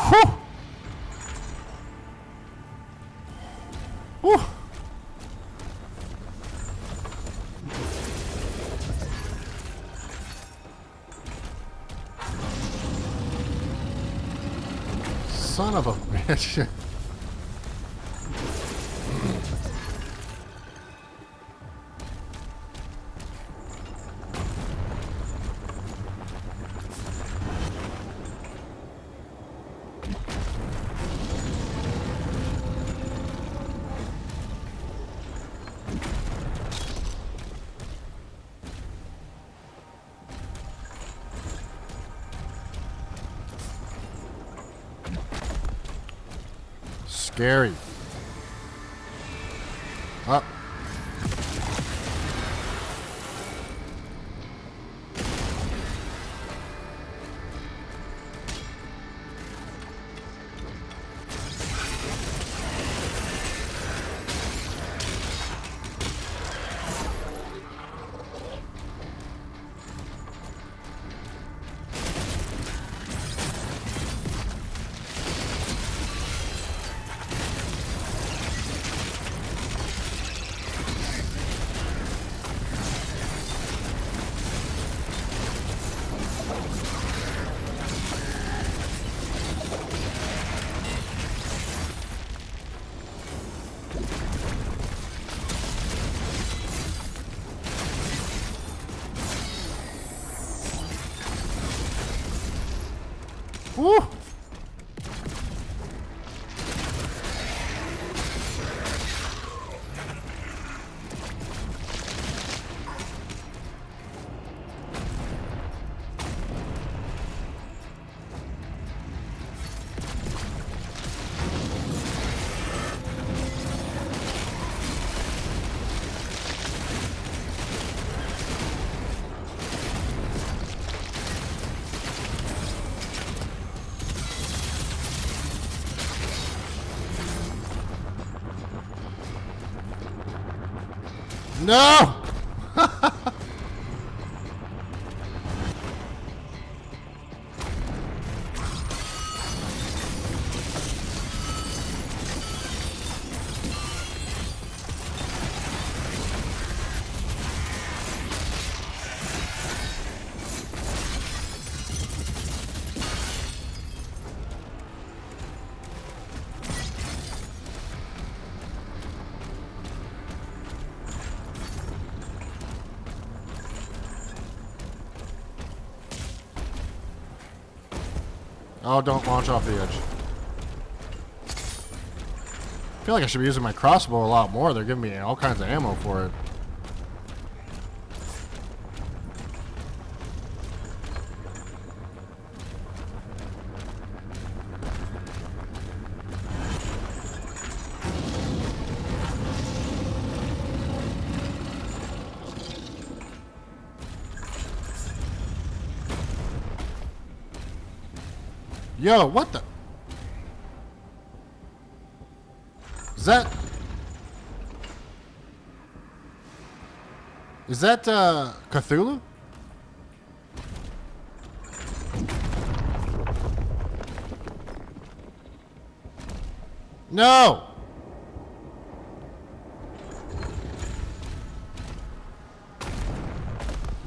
Whew. Whew. Son of a bitch. Scary. Up. Woo! No! Oh, don't launch off the edge. I feel like I should be using my crossbow a lot more. They're giving me all kinds of ammo for it. Yo, what the? Is that? Is that Cthulhu? No!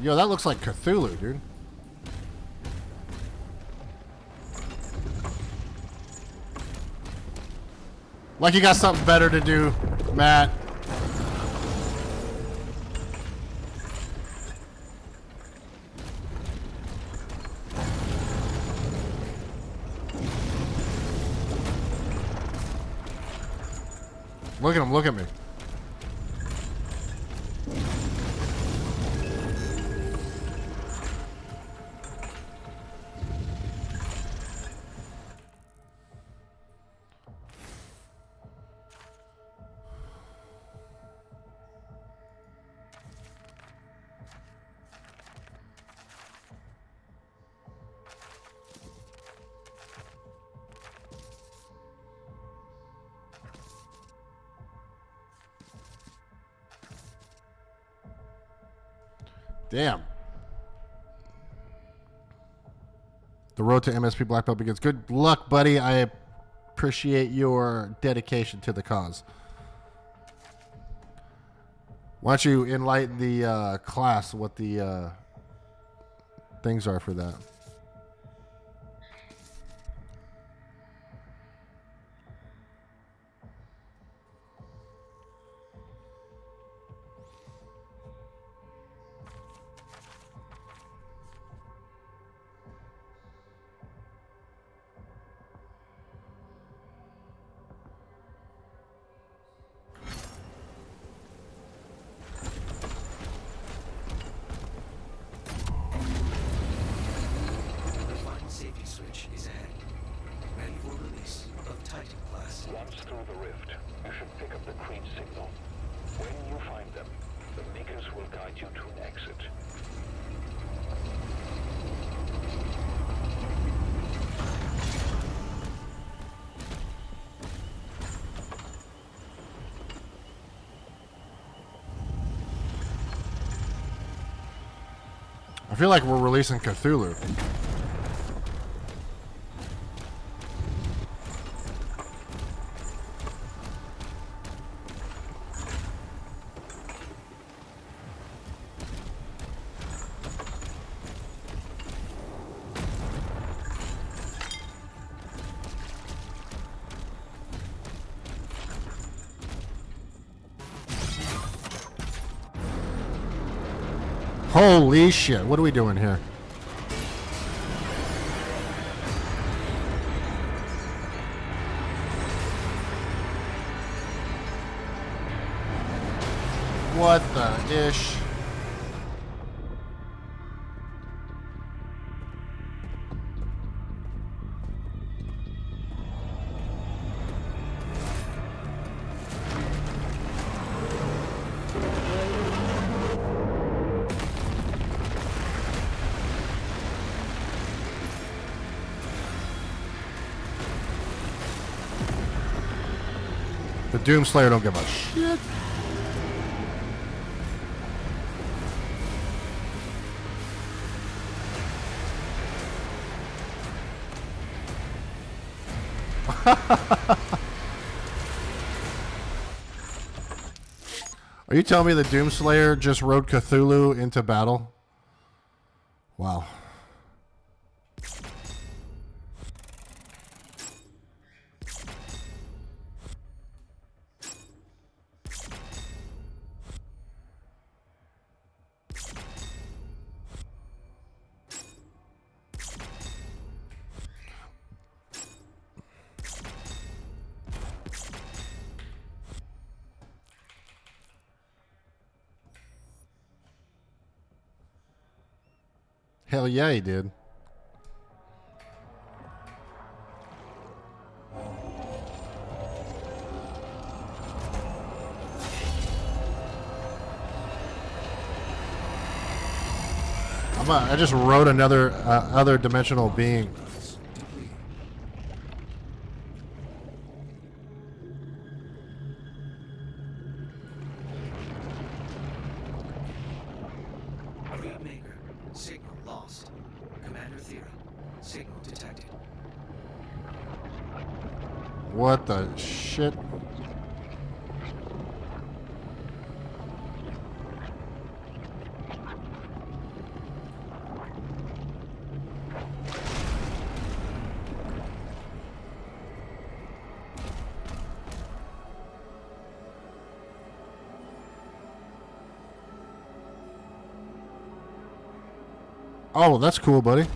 Yo, that looks like Cthulhu, dude. Like you got something better to do, Matt. Look at him, look at me. Damn. The road to MSP Black Belt begins. Good luck, buddy. I appreciate your dedication to the cause. Why don't you enlighten the class what the things are for that? The final safety switch is ahead. Ready for release of Titan class. Once through the rift, you should pick up the Creed signal. When you find them, the Makers will guide you to an exit. I feel like we're releasing Cthulhu. Holy shit, what are we doing here? What the ish? The Doomslayer don't give a shit. Are you telling me the Doomslayer just rode Cthulhu into battle? Wow. Hell yeah, he did. I just wrote another other dimensional being. Maker, signal lost. Commander Thera, signal detected. What the shit? Oh, that's cool, buddy.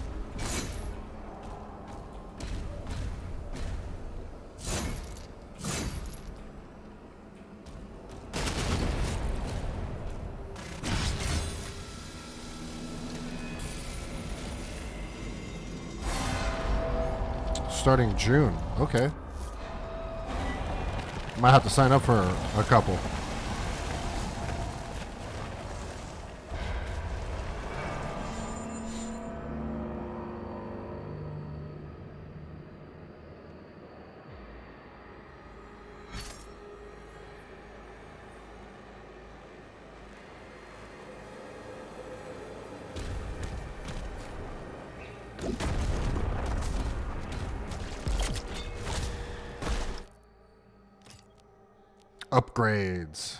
Starting June. Okay. Might have to sign up for a couple. Upgrades.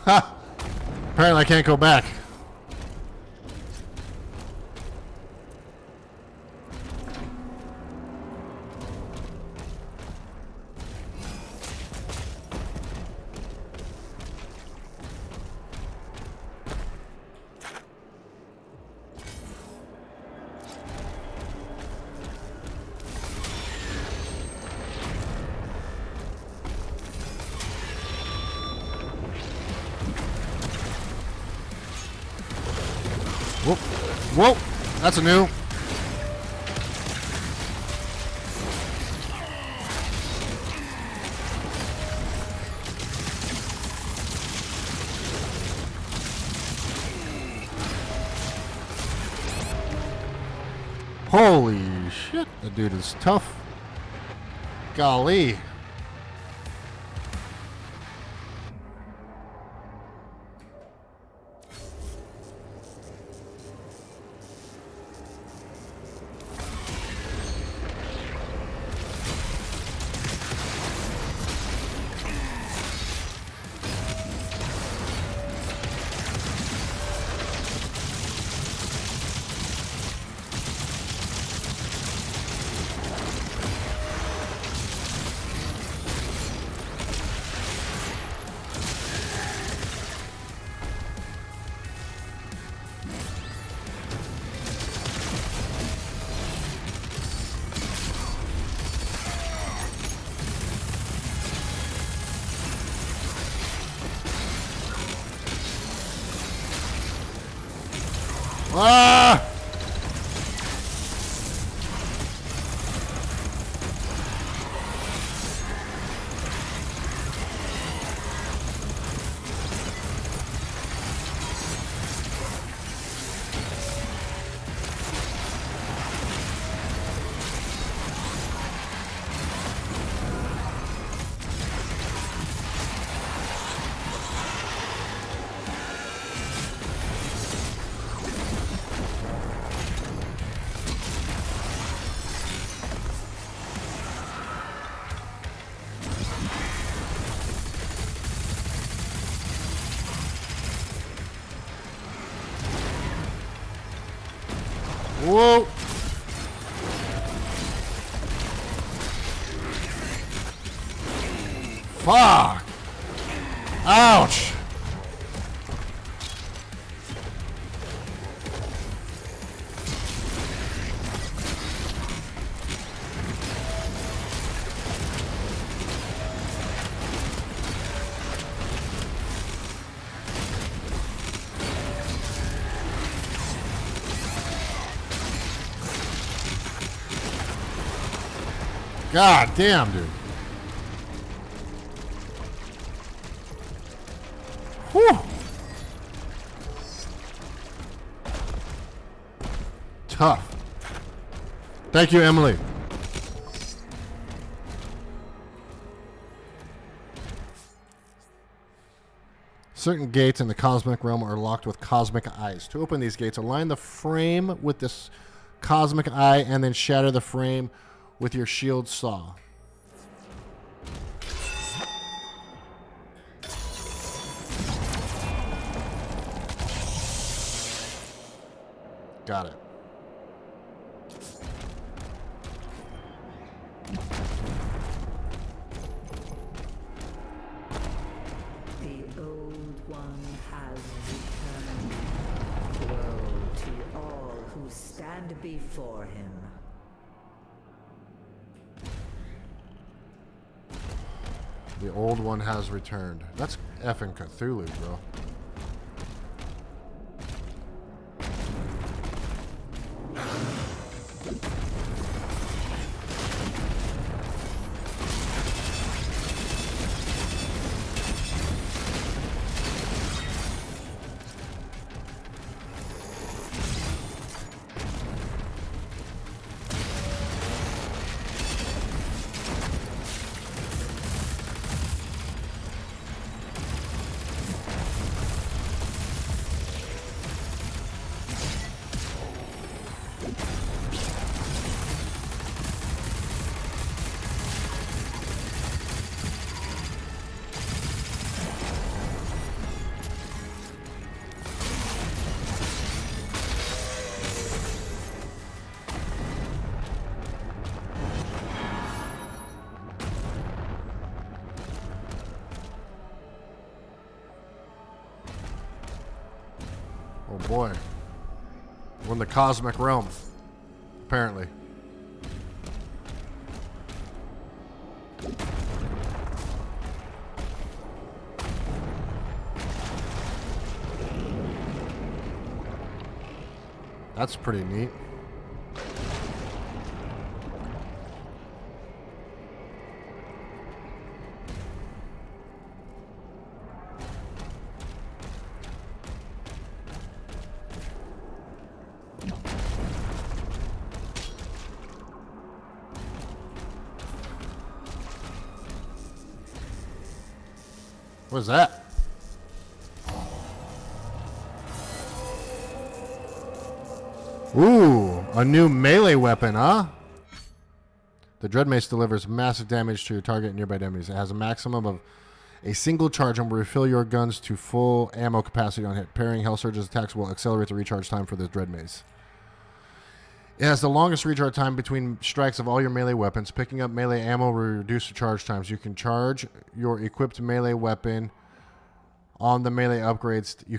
Ha! Apparently I can't go back. Whoa, whoa, that's a new. Holy shit, that dude is tough. Golly. Ah! Whoa! Fuck! Ouch! God damn, dude. Whew. Tough. Thank you, Emily. Certain gates in the cosmic realm are locked with cosmic eyes. To open these gates, align the frame with this cosmic eye and then shatter the frame with your shield saw. Got it. The Old One has returned. Woe to all who stand before him. The old one has returned. That's effing Cthulhu, bro. Oh boy. We're in the cosmic realm, apparently. That's pretty neat. What's that? Ooh, a new melee weapon, huh? The Dread Mace delivers massive damage to your target and nearby enemies. It has a maximum of a single charge and will refill your guns to full ammo capacity on hit. Parrying Hell Surge's attacks will accelerate the recharge time for the Dread Mace. It has the longest recharge time between strikes of all your melee weapons. Picking up melee ammo will reduce the charge times. You can charge your equipped melee weapon on the melee upgrades. You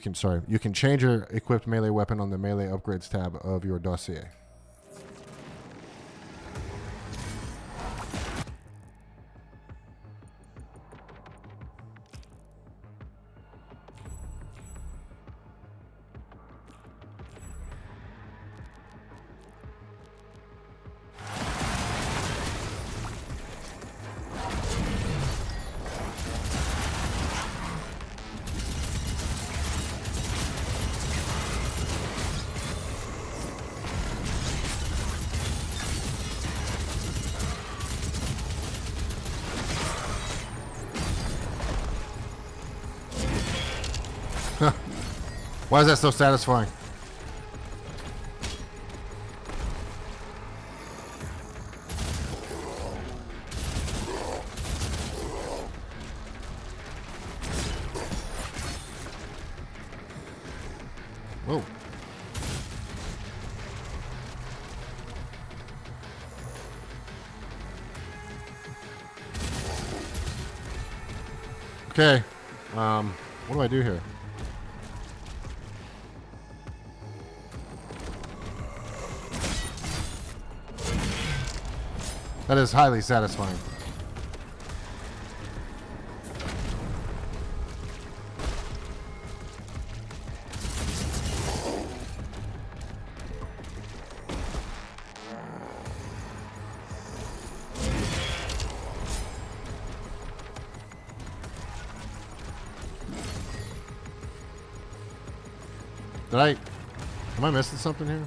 can change your equipped melee weapon on the melee upgrades tab of your dossier. Why is that so satisfying? Whoa. Okay. What do I do here? That is highly satisfying. Am I missing something here?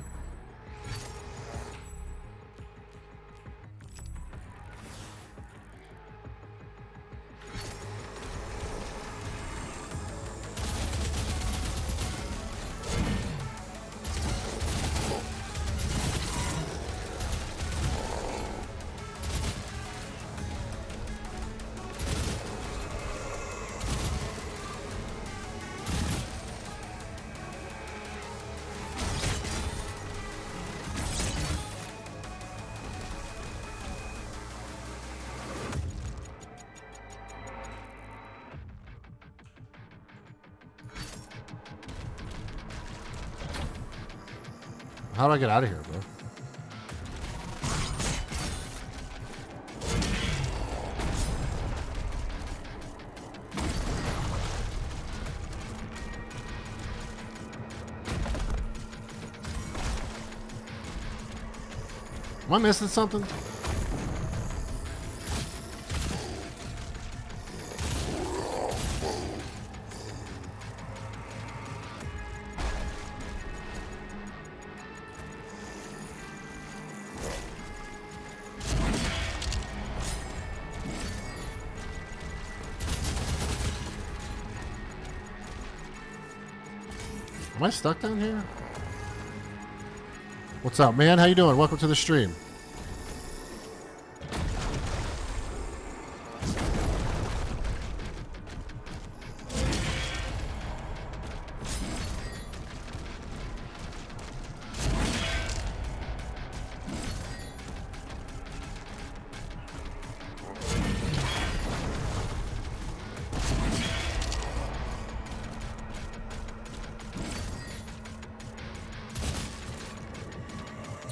How do I get out of here, bro? Am I missing something? Am I stuck down here? What's up, man? How you doing? Welcome to the stream.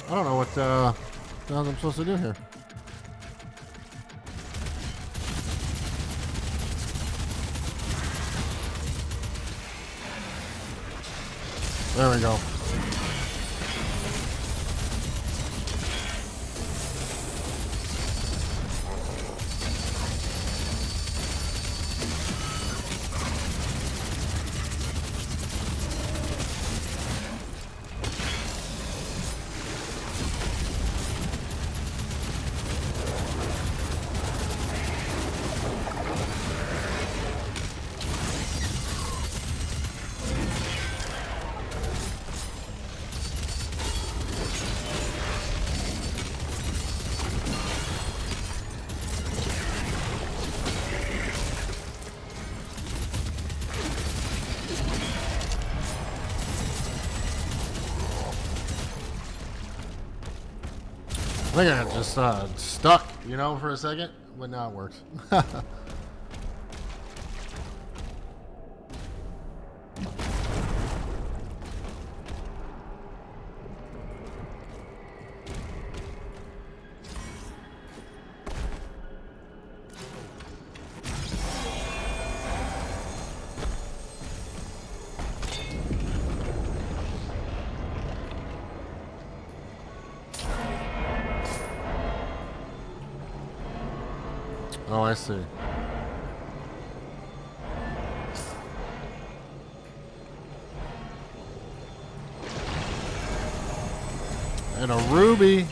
I don't know what the hell I'm supposed to do here. There we go. I think I got just stuck, you know, for a second, but now it works. Oh, I see. And a ruby.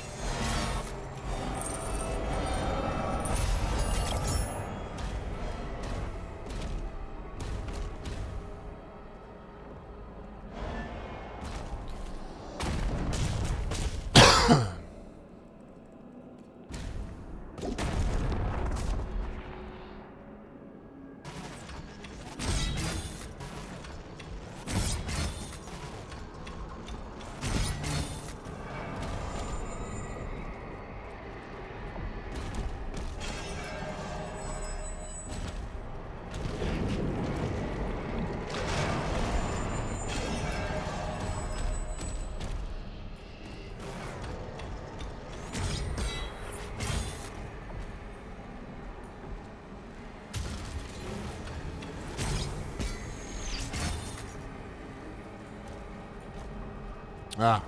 Ah.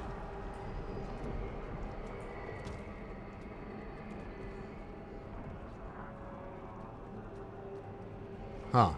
Huh.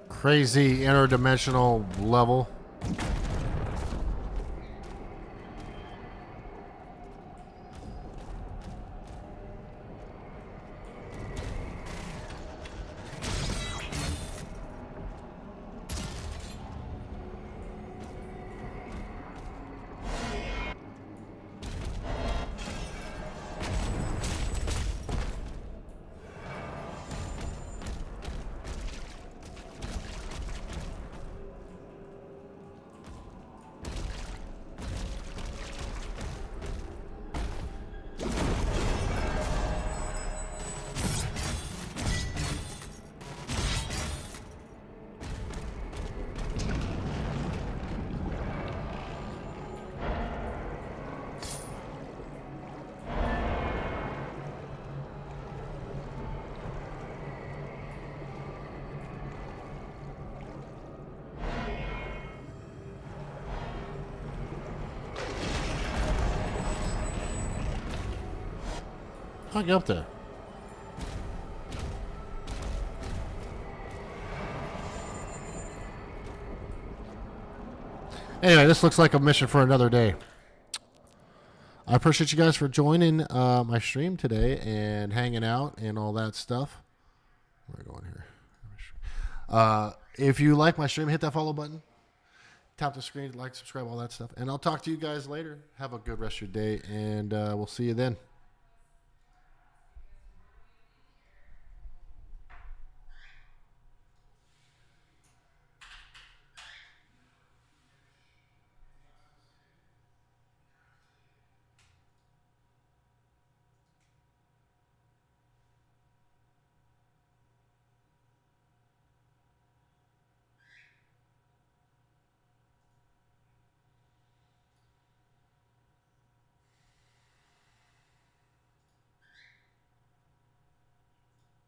Crazy interdimensional level. How do I get up there? Anyway, this looks like a mission for another day. I appreciate you guys for joining my stream today and hanging out and all that stuff. Where are we going here? If you like my stream, hit that follow button. Tap the screen, like, subscribe, all that stuff. And I'll talk to you guys later. Have a good rest of your day, and we'll see you then.